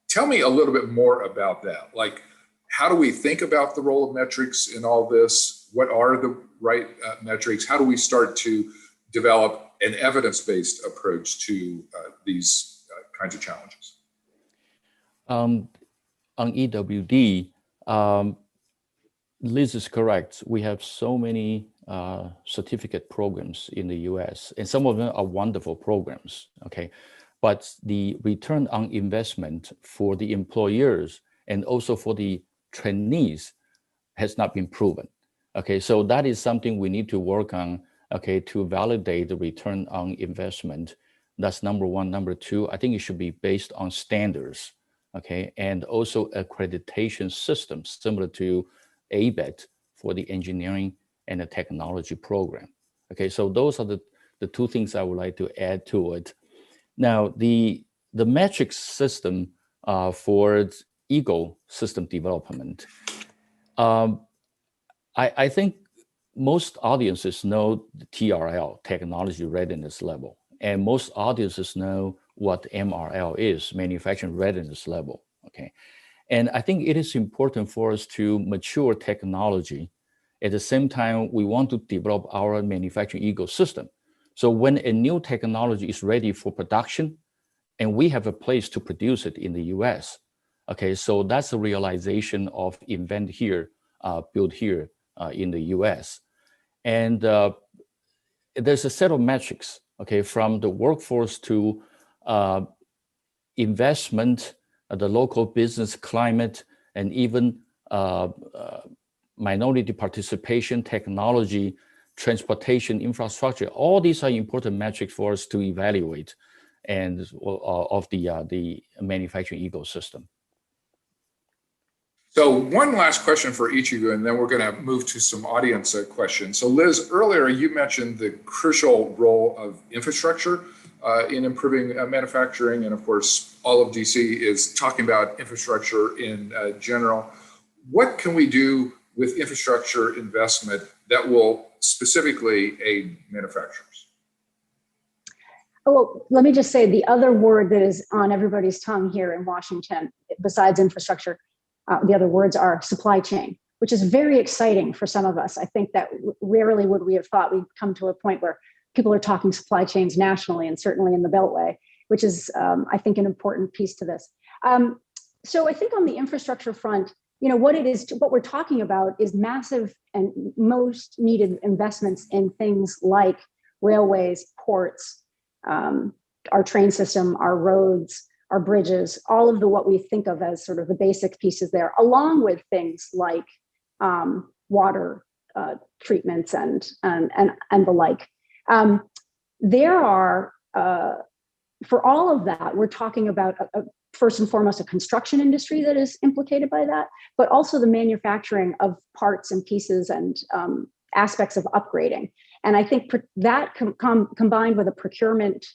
Tell me a little bit more about that. Like, how do we think about the role of metrics in all this? What are the right metrics? How do we start to develop an evidence-based approach to these kinds of challenges? On EWD, Liz is correct. We have so many certificate programs in the US, and some of them are wonderful programs, okay? But the return on investment for the employers and also for the trainees has not been proven, okay? So that is something we need to work on, okay, to validate the return on investment. That's number one. Number two, I think it should be based on standards, okay? And also accreditation systems similar to ABET for the engineering and the technology program. Okay, so those are the two things I would like to add to it. Now, the metrics system for ecosystem development, I think most audiences know the TRL, technology readiness level, and most audiences know what MRL is, manufacturing readiness level, okay? And I think it is important for us to mature technology. At the same time, we want to develop our manufacturing ecosystem. So when a new technology is ready for production, and we have a place to produce it in the US, okay, so that's a realization of invent here, build here in the US. And there's a set of metrics, okay, from the workforce to investment, the local business climate, and even minority participation, technology, transportation, infrastructure. All these are important metrics for us to evaluate and of the manufacturing ecosystem. So one last question for each of you, and then we're going to move to some audience questions. So Liz, earlier you mentioned the crucial role of infrastructure in improving manufacturing. And of course, all of DC is talking about infrastructure in general. What can we do with infrastructure investment that will specifically aid manufacturers? Oh, let me just say the other word that is on everybody's tongue here in Washington, besides infrastructure, the other words are supply chain, which is very exciting for some of us. I think that rarely would we have thought we'd come to a point where people are talking supply chains nationally and certainly in the Beltway, which is, I think, an important piece to this. So I think on the infrastructure front, you know, what we're talking about is massive and most needed investments in things like railways, ports, our train system, our roads, our bridges, all of what we think of as sort of the basic pieces there, along with things like water treatments and the like. There are, for all of that, we're talking about first and foremost a construction industry that is implicated by that, but also the manufacturing of parts and pieces and aspects of upgrading. And I think that combined with a procurement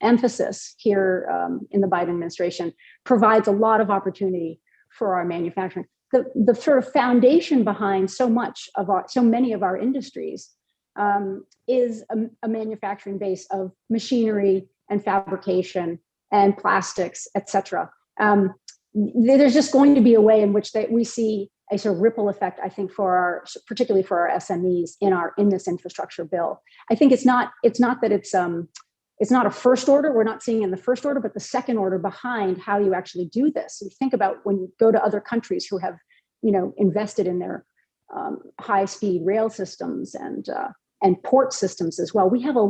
emphasis here in the Biden administration provides a lot of opportunity for our manufacturing. The sort of foundation behind so many of our industries is a manufacturing base of machinery and fabrication and plastics, et cetera. There's just going to be a way in which we see a sort of ripple effect, I think, particularly for our SMEs in this infrastructure bill. I think it's not that it's not a first order. We're not seeing in the first order, but the second order behind how you actually do this. You think about when you go to other countries who have, you know, invested in their high-speed rail systems and port systems as well. We have a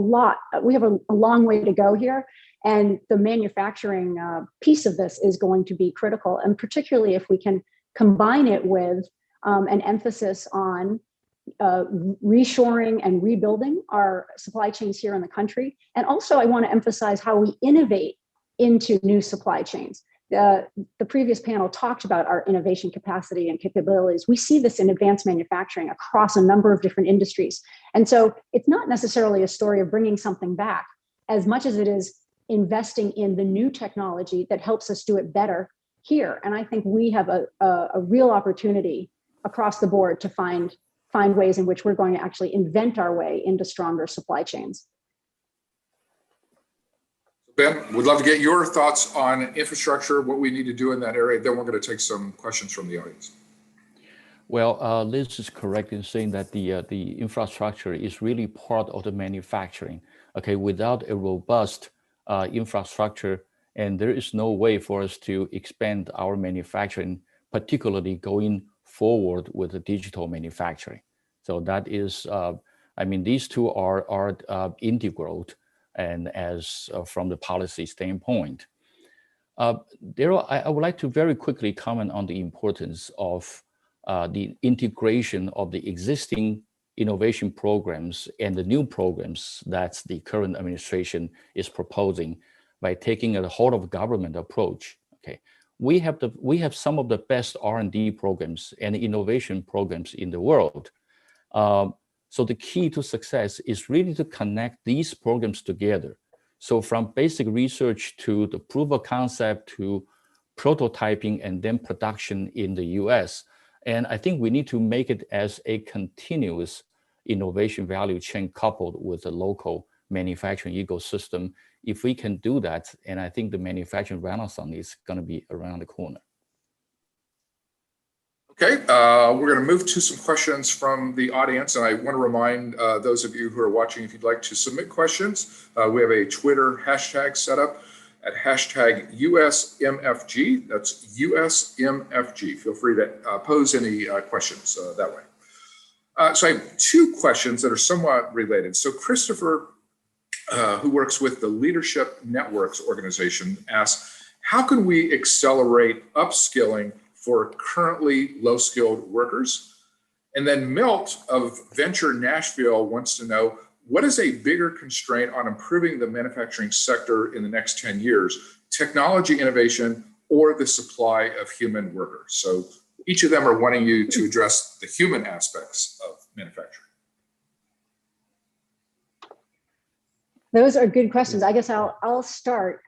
long way to go here. And the manufacturing piece of this is going to be critical. And particularly if we can combine it with an emphasis on reshoring and rebuilding our supply chains here in the country. And also I want to emphasize how we innovate into new supply chains. The previous panel talked about our innovation capacity and capabilities. We see this in advanced manufacturing across a number of different industries. And so it's not necessarily a story of bringing something back as much as it is investing in the new technology that helps us do it better here. And I think we have a real opportunity across the board to find ways in which we're going to actually invent our way into stronger supply chains. Ben, would love to get your thoughts on infrastructure, what we need to do in that area. Then we're going to take some questions from the audience. Well, Liz is correct in saying that the infrastructure is really part of the manufacturing. Okay, without a robust infrastructure, and there is no way for us to expand our manufacturing, particularly going forward with the digital manufacturing. So that is, I mean, these two are integral, and as from the policy standpoint. Daryl, I would like to very quickly comment on the importance of the integration of the existing innovation programs and the new programs that the current administration is proposing by taking a whole of government approach. Okay, we have some of the best R&D programs and innovation programs in the world. So the key to success is really to connect these programs together. So from basic research to the proof of concept to prototyping and then production in the US. And I think we need to make it as a continuous innovation value chain coupled with a local manufacturing ecosystem. If we can do that, and I think the manufacturing renaissance is going to be around the corner. Okay, we're going to move to some questions from the audience. And I want to remind those of you who are watching, if you'd like to submit questions, we have a Twitter hashtag set up at hashtag USMFG. That's USMFG. Feel free to pose any questions that way. So I have two questions that are somewhat related. So Christopher, who works with the Leadership Networks organization, asks, how can we accelerate upskilling for currently low-skilled workers? And then Milt of Venture Nashville wants to know, what is a bigger constraint on improving the manufacturing sector in the next 10 years, technology innovation or the supply of human workers? So each of them are wanting you to address the human aspects of manufacturing. Those are good questions. I guess I'll start.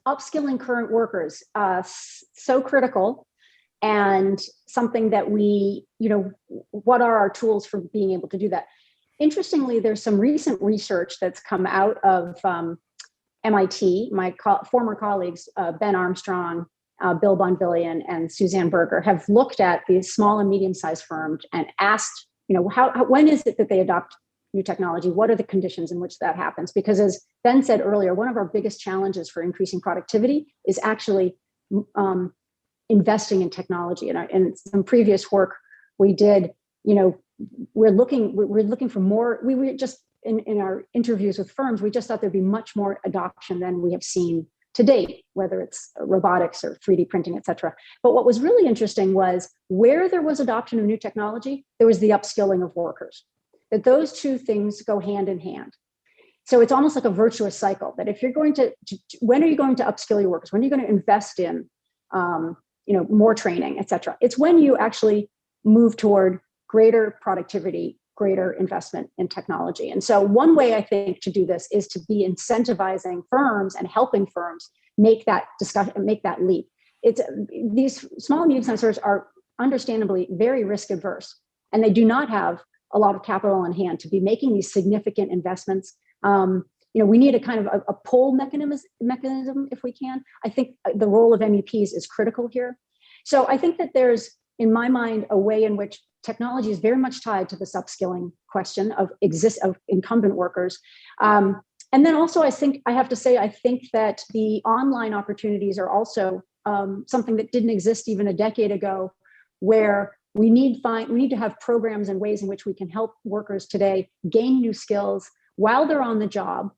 Upskilling current workers, so critical, and something that we, what are our tools for being able to do that? Interestingly, there's some recent research that's come out of MIT. My former colleagues, Ben Armstrong, Bill Bonvillian, and Suzanne Berger have looked at these small and medium-sized firms and asked, when is it that they adopt new technology? What are the conditions in which that happens? Because as Ben said earlier, one of our biggest challenges for increasing productivity is actually investing in technology. And in some previous work we did, we're looking for more. We were just in our interviews with firms, we just thought there'd be much more adoption than we have seen to date, whether it's robotics or 3D printing, et cetera. But what was really interesting was where there was adoption of new technology, there was the upskilling of workers. That those two things go hand in hand. So it's almost like a virtuous cycle that if you're going to when are you going to upskill your workers? When are you going to invest in, more training, et cetera? It's when you actually move toward greater productivity, greater investment in technology. And so one way I think to do this is to be incentivizing firms and helping firms make that leap. These small and medium-sized firms are understandably very risk adverse, and they do not have a lot of capital on hand to be making these significant investments. We need a kind of a pull mechanism if we can. I think the role of MEPs is critical here. So I think that there's, in my mind, a way in which technology is very much tied to this upskilling question of incumbent workers. And then also, I think that the online opportunities are also something that didn't exist even a decade ago, where we need to have programs and ways in which we can help workers today gain new skills while they're on the job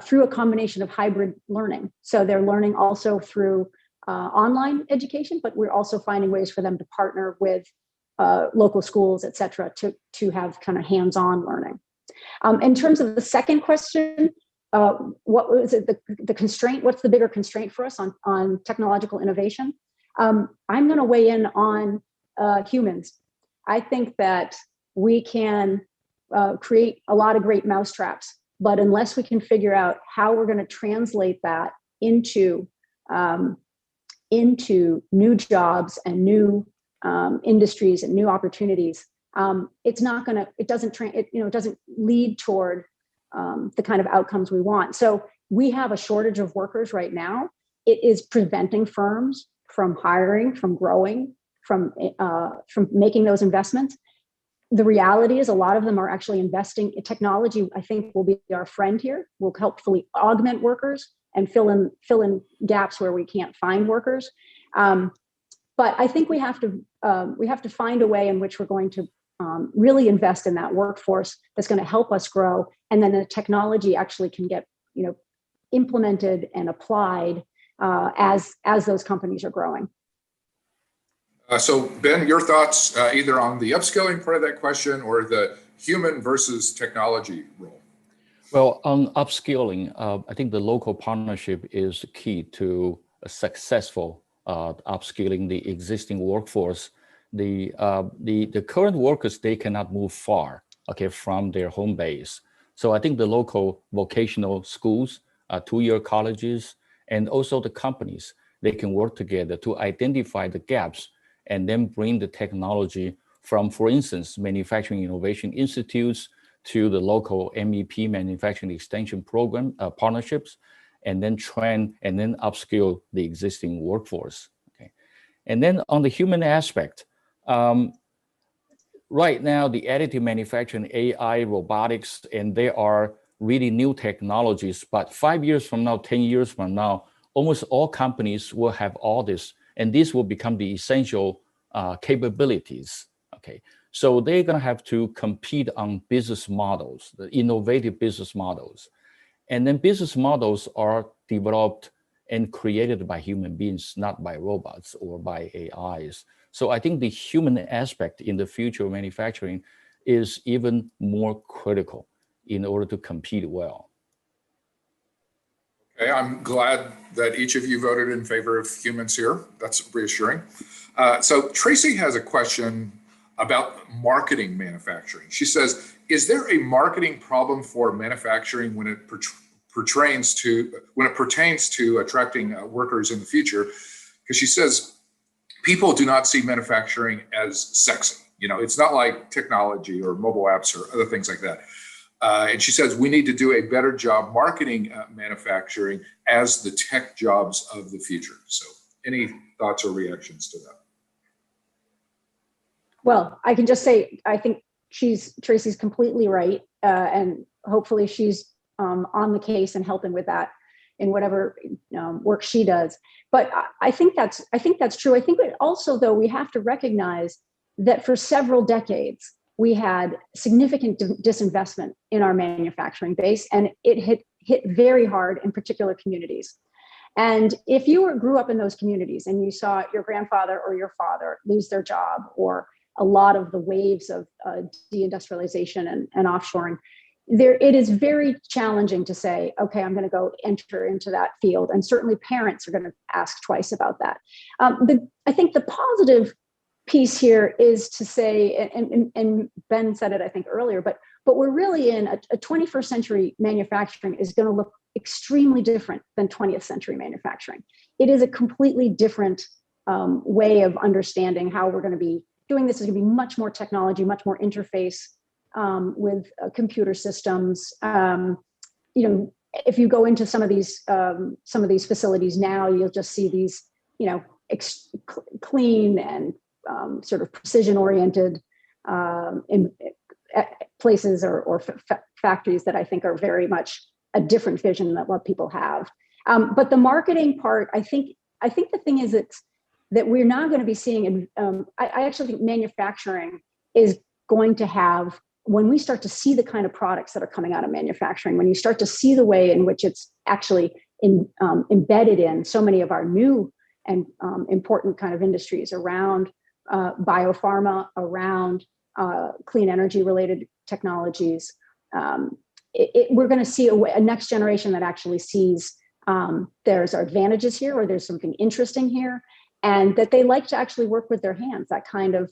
through a combination of hybrid learning. So they're learning also through online education, but we're also finding ways for them to partner with local schools, et cetera, to have kind of hands-on learning. In terms of the second question, what was it, the constraint? What's the bigger constraint for us on technological innovation? I'm going to weigh in on humans. I think that we can create a lot of great mousetraps, but unless we can figure out how we're going to translate that into new jobs and new industries and new opportunities, it doesn't lead toward the kind of outcomes we want. So we have a shortage of workers right now. It is preventing firms from hiring, from growing, from making those investments. The reality is a lot of them are actually investing in technology. I think will be our friend here, will hopefully augment workers and fill in gaps where we can't find workers. But I think we have to find a way in which we're going to really invest in that workforce that's going to help us grow, and then the technology actually can get implemented and applied as those companies are growing. So Ben, your thoughts either on the upskilling part of that question or the human versus technology role? Well, on upskilling, I think the local partnership is key to a successful upskilling the existing workforce. The current workers, they cannot move far, okay, from their home base. So I think the local vocational schools, two-year colleges, and also the companies, they can work together to identify the gaps and then bring the technology from, for instance, manufacturing innovation institutes to the local MEP manufacturing extension program partnerships, and then train and then upskill the existing workforce. Okay, and then on the human aspect, right now the additive manufacturing, AI, robotics, and they are really new technologies. But 5 years from now, 10 years from now, almost all companies will have all this, and this will become the essential capabilities. Okay, so they're going to have to compete on business models, the innovative business models. And then business models are developed and created by human beings, not by robots or by AIs. So I think the human aspect in the future of manufacturing is even more critical in order to compete well. Okay, I'm glad that each of you voted in favor of humans here. That's reassuring. So Tracy has a question about marketing manufacturing. She says, is there a marketing problem for manufacturing when it pertains to attracting workers in the future? Because she says people do not see manufacturing as sexy. It's not like technology or mobile apps or other things like that. And she says we need to do a better job marketing manufacturing as the tech jobs of the future. So any thoughts or reactions to that? Well, I can just say, I think Tracy's completely right. And hopefully she's on the case and helping with that in whatever work she does. But I think that's true. I think also, though, we have to recognize that for several decades, we had significant disinvestment in our manufacturing base, and it hit very hard in particular communities. And if you grew up in those communities and you saw your grandfather or your father lose their job, or a lot of the waves of deindustrialization and offshoring, it is very challenging to say, okay, I'm going to go enter into that field. And certainly parents are going to ask twice about that. I think the positive piece here is to say, and Ben said it, I think, earlier, but we're really in a 21st century manufacturing is going to look extremely different than 20th century manufacturing. It is a completely different way of understanding how we're going to be doing this. Is going to be much more technology, much more interface with computer systems. If you go into some of these facilities now, you'll just see these, clean and sort of precision-oriented in places or factories that I think are very much a different vision than what people have. But the marketing part, I think the thing is that we're not going to be seeing. I actually think manufacturing is going to have, when we start to see the kind of products that are coming out of manufacturing, when you start to see the way in which it's actually embedded in so many of our new and important kind of industries around biopharma, around clean energy related technologies, we're going to see a next generation that actually sees there's advantages here, or there's something interesting here, and that they like to actually work with their hands. That kind of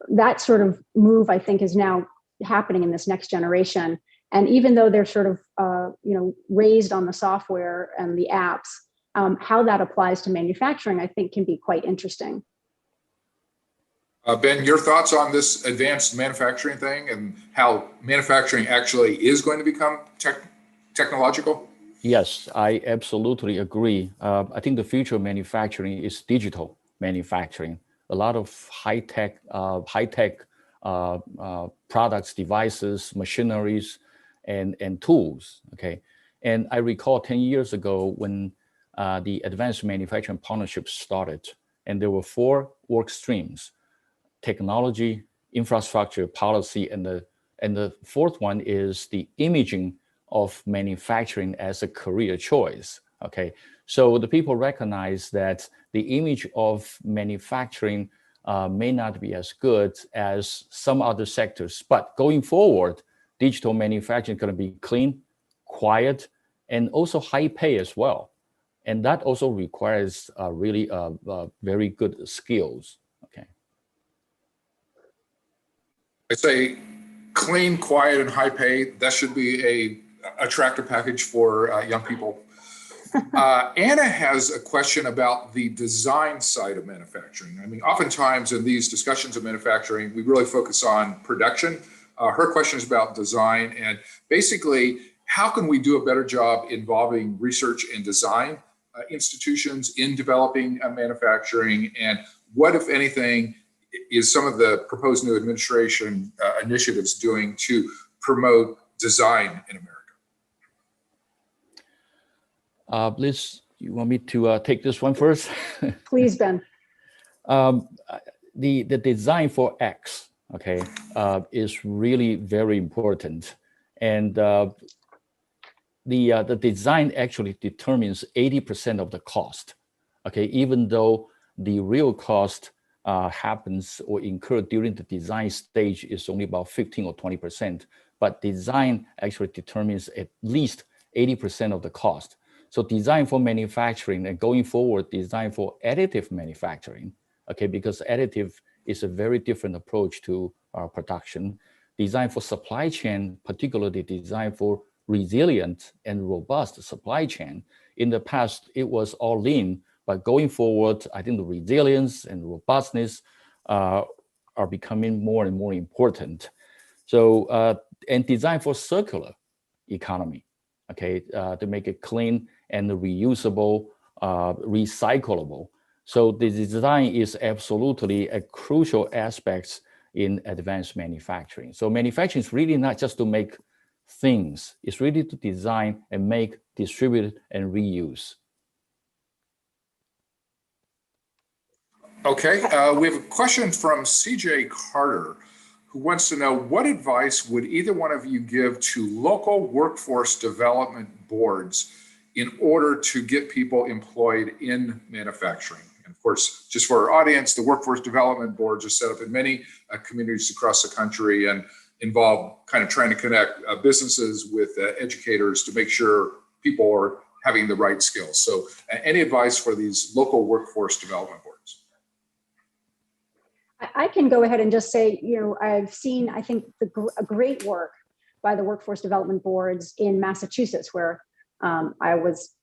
that sort of move, I think, is now happening in this next generation. And even though they're sort of raised on the software and the apps, how that applies to manufacturing, I think, can be quite interesting. Ben, your thoughts on this advanced manufacturing thing and how manufacturing actually is going to become technological? Yes, I absolutely agree. I think the future of manufacturing is digital manufacturing. A lot of high-tech products, devices, machineries, and tools. Okay, and I recall 10 years ago when the Advanced Manufacturing Partnership started, and there were 4 work streams: technology, infrastructure, policy, and the fourth one is the imaging of manufacturing as a career choice. Okay, so the people recognize that the image of manufacturing may not be as good as some other sectors, but going forward, digital manufacturing is going to be clean, quiet, and also high pay as well. And that also requires really very good skills. Okay. I say clean, quiet, and high pay. That should be a attractive package for young people. Anna has a question about the design side of manufacturing. I mean, oftentimes in these discussions of manufacturing, we really focus on production. Her question is about design, and basically, how can we do a better job involving research and design institutions in developing manufacturing, and what, if anything, is some of the proposed new administration initiatives doing to promote design in America? Liz, you want me to take this one first? Please, Ben. The design for X, okay, is really very important, and the design actually determines 80% of the cost. Okay, even though the real cost happens or incurred during the design stage is only about 15 or 20%, but design actually determines at least 80% of the cost. So design for manufacturing, and going forward, design for additive manufacturing, okay, because additive is a very different approach to our production. Design for supply chain, particularly design for resilient and robust supply chain. In the past, it was all lean, but going forward, I think the resilience and robustness are becoming more and more important. So, and design for circular economy, okay, to make it clean and reusable, recyclable. So the design is absolutely a crucial aspect in advanced manufacturing. So manufacturing is really not just to make things, it's really to design and make, distribute, and reuse. Okay, we have a question from CJ Carter, who wants to know, what advice would either one of you give to local workforce development boards in order to get people employed in manufacturing? And of course, just for our audience, the workforce development boards are set up in many communities across the country and involve kind of trying to connect businesses with educators to make sure people are having the right skills. So any advice for these local workforce development boards? I can go ahead and just say, I've seen, I think, a great work by the workforce development boards in Massachusetts, where I was,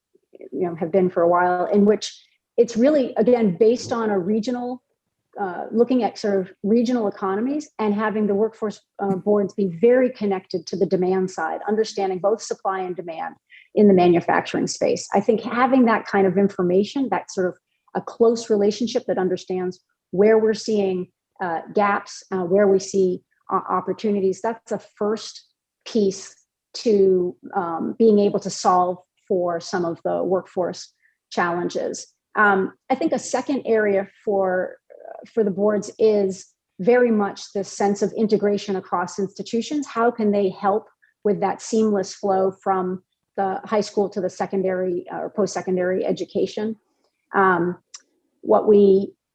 have been for a while, in which it's really, again, based on a regional, looking at sort of regional economies and having the workforce boards be very connected to the demand side, understanding both supply and demand in the manufacturing space. I think having that kind of information, that sort of a close relationship that understands where we're seeing gaps, where we see opportunities, that's a first piece to being able to solve for some of the workforce challenges. I think a second area for the boards is very much the sense of integration across institutions. How can they help with that seamless flow from the high school to the secondary or post-secondary education?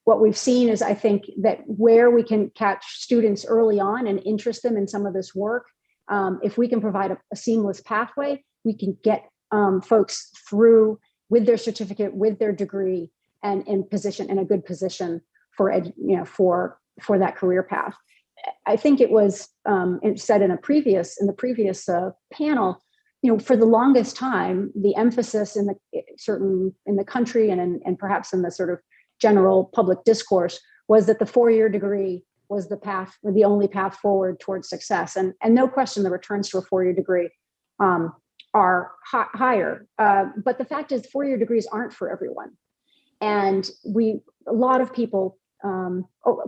What we've seen is, I think, that where we can catch students early on and interest them in some of this work, if we can provide a seamless pathway, we can get folks through with their certificate, with their degree, and in a good position for that career path. I think it was said in the previous panel, for the longest time, the emphasis in the country and perhaps in the sort of general public discourse was that the four-year degree was the only path forward towards success. And no question, the returns to a four-year degree are higher. But the fact is, four-year degrees aren't for everyone. And a lot of people,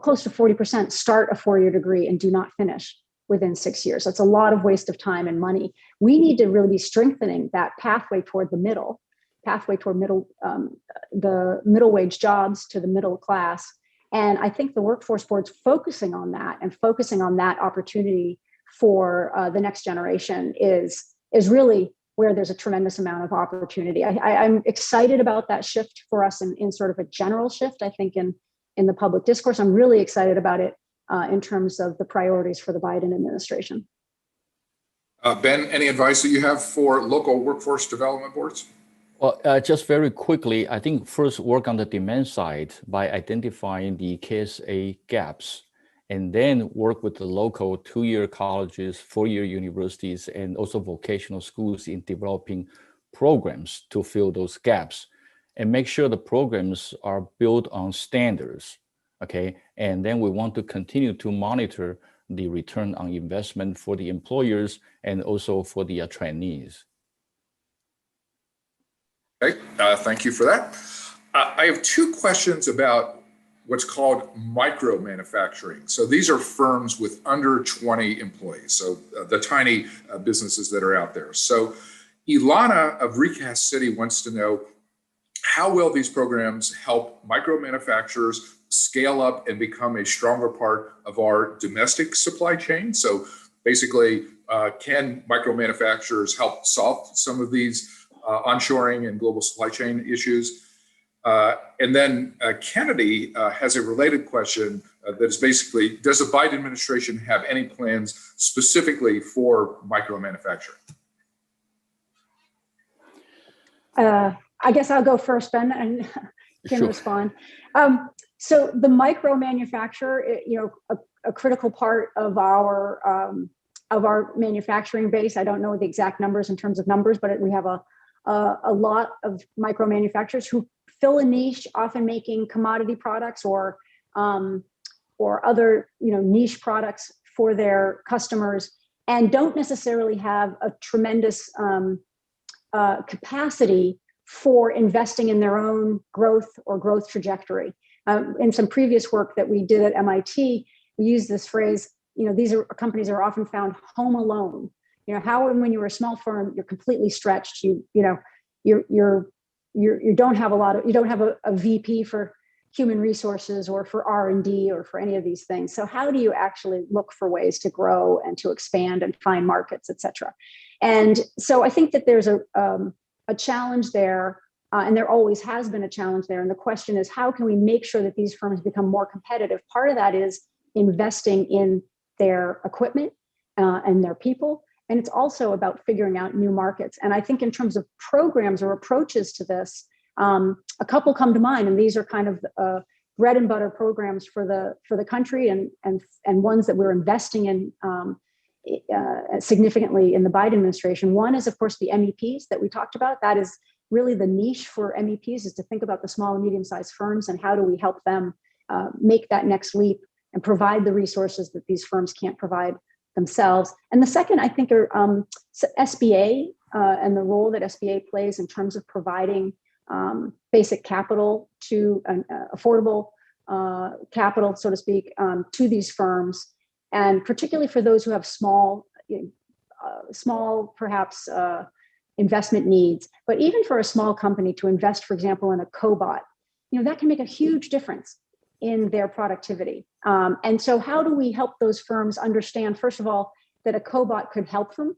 close to 40%, start a four-year degree and do not finish within 6 years. That's a lot of waste of time and money. We need to really be strengthening that pathway toward the middle the middle wage jobs to the middle class. And I think the workforce board's focusing on that and focusing on that opportunity for the next generation is really where there's a tremendous amount of opportunity. I'm excited about that shift for us in sort of a general shift, I think, in the public discourse. I'm really excited about it in terms of the priorities for the Biden administration. Ben, any advice that you have for local workforce development boards? Well, just very quickly, I think first work on the demand side by identifying the KSA gaps, and then work with the local two-year colleges, four-year universities, and also vocational schools in developing programs to fill those gaps, and make sure the programs are built on standards, okay? And then we want to continue to monitor the return on investment for the employers and also for the trainees. Okay, thank you for that. I have two questions about what's called micro manufacturing. So these are firms with under 20 employees, so the tiny businesses that are out there. So Ilana of Recast City wants to know, how will these programs help micro manufacturers scale up and become a stronger part of our domestic supply chain? So basically, can micro manufacturers help solve some of these onshoring and global supply chain issues? And then Kennedy has a related question that is basically, does the Biden administration have any plans specifically for micro manufacturing? I guess I'll go first, Ben, and can respond. So the micro manufacturer, a critical part of our manufacturing base. I don't know the exact numbers in terms of numbers, but we have a lot of micro manufacturers who fill a niche, often making commodity products or other niche products for their customers, and don't necessarily have a tremendous capacity for investing in their own growth or growth trajectory. In some previous work that we did at MIT, we used this phrase. These are companies that are often found home alone. How when you're a small firm, you're completely stretched. You don't have a VP for human resources or for R&D or for any of these things. So how do you actually look for ways to grow and to expand and find markets, et cetera? And so I think that there's a challenge there, and there always has been a challenge there. And the question is, how can we make sure that these firms become more competitive? Part of that is investing in their equipment and their people. And it's also about figuring out new markets. And I think in terms of programs or approaches to this, a couple come to mind, and these are kind of bread and butter programs for the country and ones that we're investing in significantly in the Biden administration. One is, of course, the MEPs that we talked about. That is really the niche for MEPs, is to think about the small and medium-sized firms and how do we help them make that next leap and provide the resources that these firms can't provide themselves. And the second, I think, are SBA and the role that SBA plays in terms of providing basic capital to affordable capital, so to speak, to these firms, and particularly for those who have small, perhaps investment needs. But even for a small company to invest, for example, in a cobot, that can make a huge difference in their productivity. And so how do we help those firms understand, first of all, that a cobot could help them?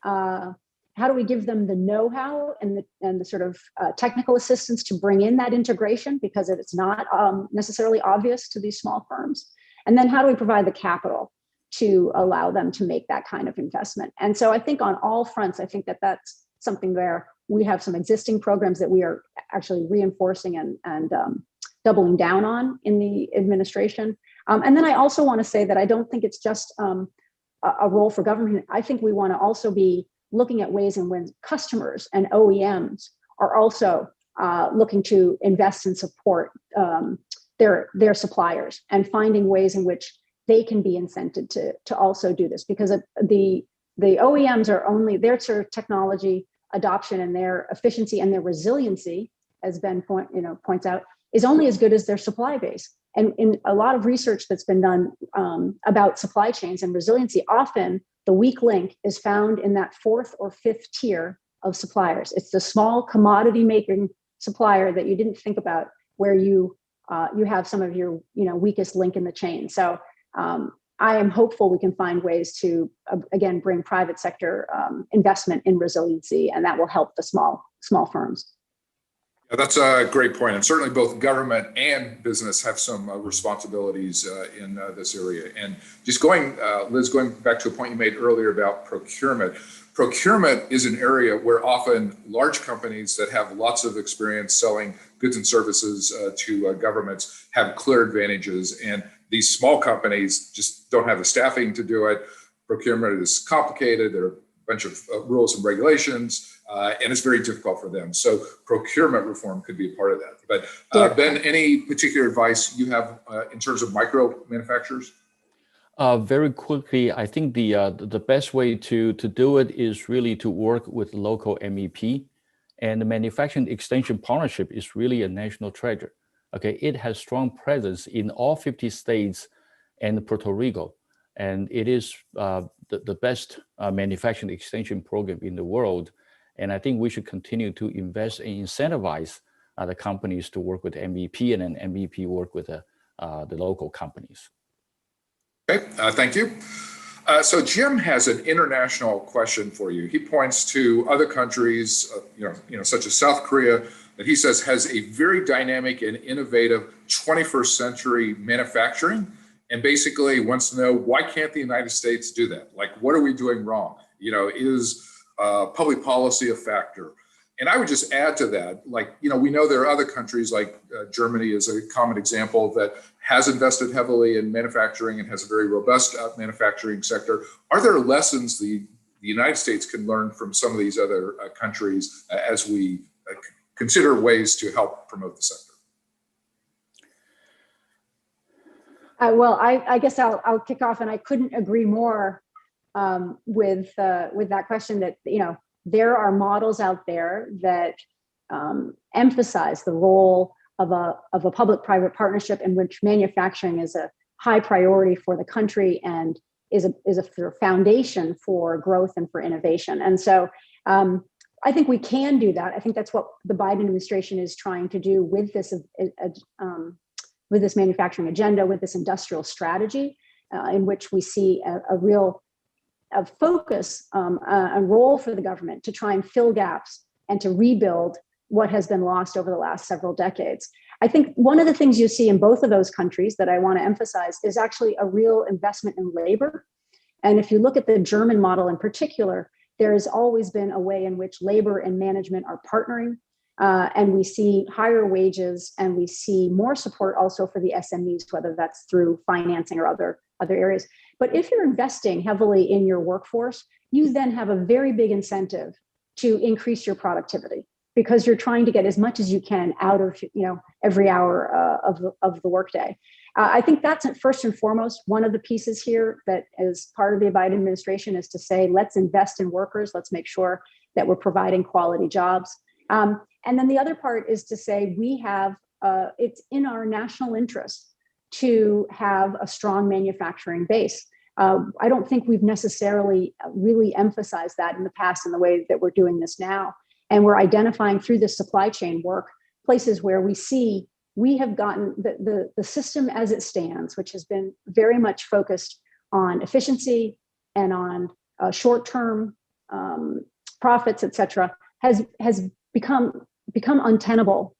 How do we give them the know-how and the sort of technical assistance to bring in that integration, because it's not necessarily obvious to these small firms? And then how do we provide the capital to allow them to make that kind of investment? And so I think on all fronts, I think that that's something where we have some existing programs that we are actually reinforcing and doubling down on in the administration. And then I also want to say that I don't think it's just a role for government. I think we want to also be looking at ways in which customers and OEMs are also looking to invest and support their suppliers, and finding ways in which they can be incented to also do this, because the OEMs are only, their sort of technology adoption and their efficiency and their resiliency, as Ben points out, is only as good as their supply base. And in a lot of research that's been done about supply chains and resiliency, often the weak link is found in that fourth or fifth tier of suppliers. It's the small commodity making supplier that you didn't think about, where you have some of your weakest link in the chain. So I am hopeful we can find ways to again bring private sector investment in resiliency, and that will help the small firms. Yeah, that's a great point. And certainly both government and business have some responsibilities in this area. And just Liz, going back to a point you made earlier about procurement. Procurement is an area where often large companies that have lots of experience selling goods and services to governments have clear advantages. And these small companies just don't have the staffing to do it. Procurement is complicated. There are a bunch of rules and regulations. And it's very difficult for them. So procurement reform could be a part of that. But Ben, any particular advice you have in terms of micro manufacturers? Very quickly, I think the best way to do it is really to work with local MEP, and the Manufacturing Extension Partnership is really a national treasure. Okay, it has strong presence in all 50 states and Puerto Rico, and it is the best manufacturing extension program in the world. And I think we should continue to invest and incentivize the companies to work with MEP, and then MEP work with the local companies. Okay, thank you. So Jim has an international question for you. He points to other countries, such as South Korea, that he says has a very dynamic and innovative 21st century manufacturing, and basically wants to know, why can't the United States do that? Like, what are we doing wrong? Is public policy a factor? And I would just add to that, we know there are other countries like Germany is a common example that has invested heavily in manufacturing and has a very robust manufacturing sector. Are there lessons the United States can learn from some of these other countries as we consider ways to help promote the sector? Well, I guess I'll kick off, and I couldn't agree more with that question. That there are models out there that emphasize the role of a public-private partnership in which manufacturing is a high priority for the country and is a foundation for growth and for innovation. And so I think we can do that. I think that's what the Biden administration is trying to do with this manufacturing agenda, with this industrial strategy, in which we see a real focus, a role for the government to try and fill gaps and to rebuild what has been lost over the last several decades. I think one of the things you see in both of those countries that I want to emphasize is actually a real investment in labor. And if you look at the German model in particular, there has always been a way in which labor and management are partnering. And we see higher wages, and we see more support also for the SMEs, whether that's through financing or other areas. But if you're investing heavily in your workforce, you then have a very big incentive to increase your productivity, because you're trying to get as much as you can out of every hour of the workday. I think that's first and foremost one of the pieces here that is part of the Biden administration, is to say, let's invest in workers. Let's make sure that we're providing quality jobs. And then the other part is to say it's in our national interest to have a strong manufacturing base. I don't think we've necessarily really emphasized that in the past in the way that we're doing this now. And we're identifying through this supply chain work places where we see we have gotten the system as it stands, which has been very much focused on efficiency and on short-term profits, et cetera, has become untenable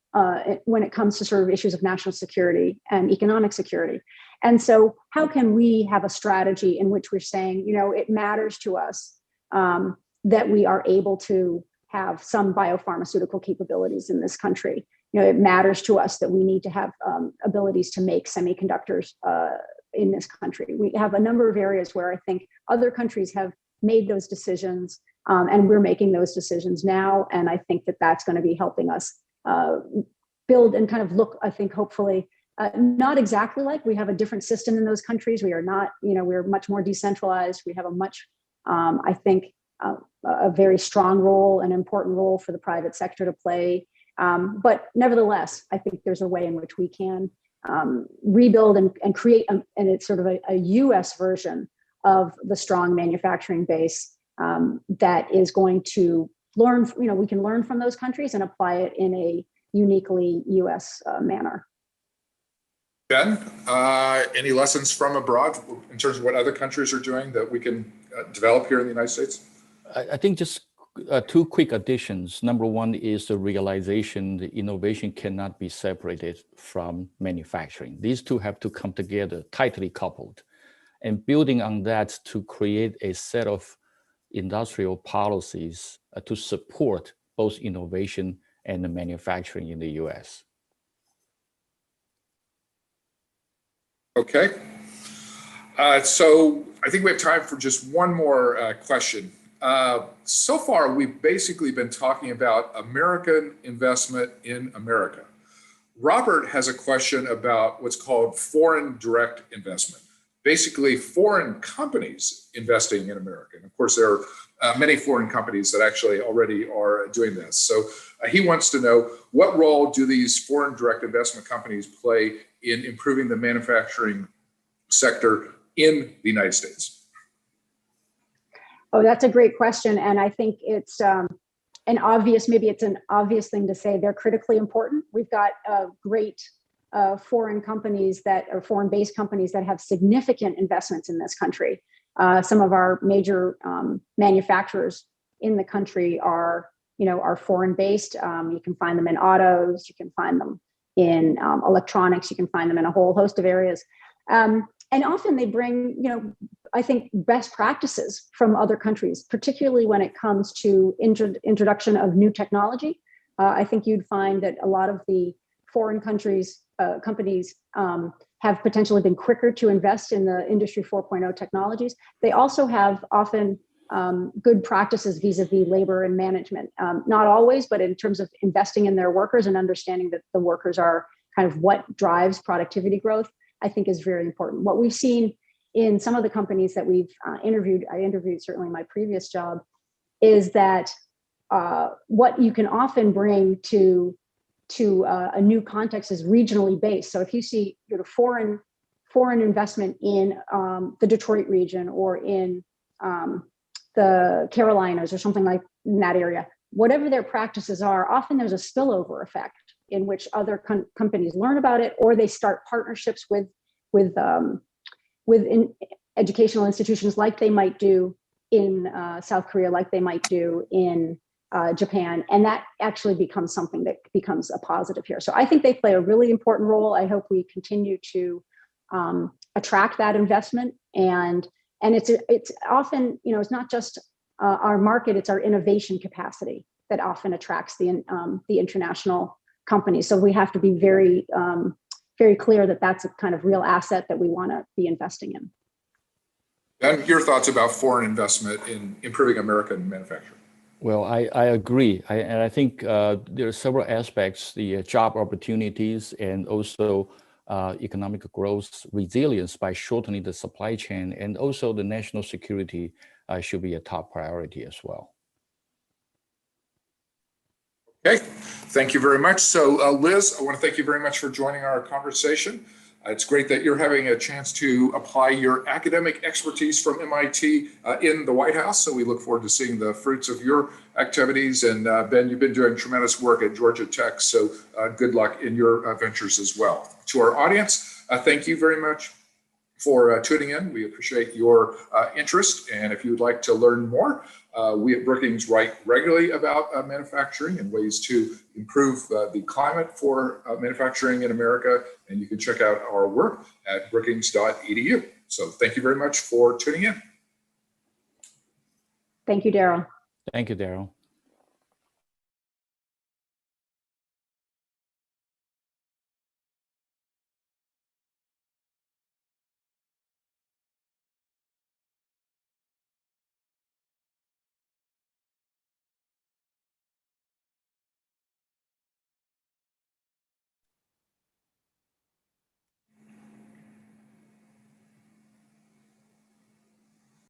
when it comes to sort of issues of national security and economic security. And so how can we have a strategy in which we're saying, it matters to us that we are able to have some biopharmaceutical capabilities in this country. It matters to us that we need to have abilities to make semiconductors in this country. We have a number of areas where I think other countries have made those decisions, and we're making those decisions now. And I think that that's going to be helping us build and kind of look, I think, hopefully, not exactly like we have a different system in those countries. We are not, we're much more decentralized. We have a much, I think, a very strong role, an important role for the private sector to play. But nevertheless, I think there's a way in which we can rebuild and create, and it's sort of a US version of the strong manufacturing base that is going to learn, we can learn from those countries and apply it in a uniquely US manner. Ben, any lessons from abroad in terms of what other countries are doing that we can develop here in the United States? I think just two quick additions. Number one is the realization that innovation cannot be separated from manufacturing. These two have to come together, tightly coupled, and building on that to create a set of industrial policies to support both innovation and the manufacturing in the US. Okay. So I think we have time for just one more question. So far, we've basically been talking about American investment in America. Robert has a question about what's called foreign direct investment, basically foreign companies investing in America. And of course, there are many foreign companies that actually already are doing this. So he wants to know, what role do these foreign direct investment companies play in improving the manufacturing sector in the United States? Oh, that's a great question. And I think it's maybe it's an obvious thing to say. They're critically important. We've got great foreign companies foreign-based companies that have significant investments in this country. Some of our major manufacturers in the country are foreign-based. You can find them in autos, you can find them in electronics, you can find them in a whole host of areas. And often they bring, I think, best practices from other countries, particularly when it comes to introduction of new technology. I think you'd find that a lot of the foreign companies have potentially been quicker to invest in the Industry 4.0 technologies. They also have often good practices vis-a-vis labor and management. Not always, but in terms of investing in their workers and understanding that the workers are kind of what drives productivity growth, I think is very important. What we've seen in some of the companies that we've interviewed, I interviewed certainly in my previous job, is that what you can often bring to a new context is regionally based. So if you see foreign investment in the Detroit region or in the Carolinas or something like in that area, whatever their practices are, often there's a spillover effect in which other companies learn about it, or they start partnerships with educational institutions like they might do in South Korea, like they might do in Japan, and that actually becomes something that becomes a positive here. So I think they play a really important role. I hope we continue to attract that investment, and it's often, it's not just our market; it's our innovation capacity that often attracts the international companies. So we have to be very very clear that that's a kind of real asset that we want to be investing in. And your thoughts about foreign investment in improving American manufacturing? Well, I agree. And I think there are several aspects, the job opportunities and also economic growth resilience by shortening the supply chain, and also the national security should be a top priority as well. Okay, thank you very much. So Liz, I want to thank you very much for joining our conversation. It's great that you're having a chance to apply your academic expertise from MIT in the White House. So we look forward to seeing the fruits of your activities. And Ben, you've been doing tremendous work at Georgia Tech. So good luck in your ventures as well. To our audience, thank you very much for tuning in. We appreciate your interest. And if you would like to learn more, we at Brookings write regularly about manufacturing and ways to improve the climate for manufacturing in America. And you can check out our work at brookings.edu. So thank you very much for tuning in. Thank you, Daryl. Thank you, Daryl.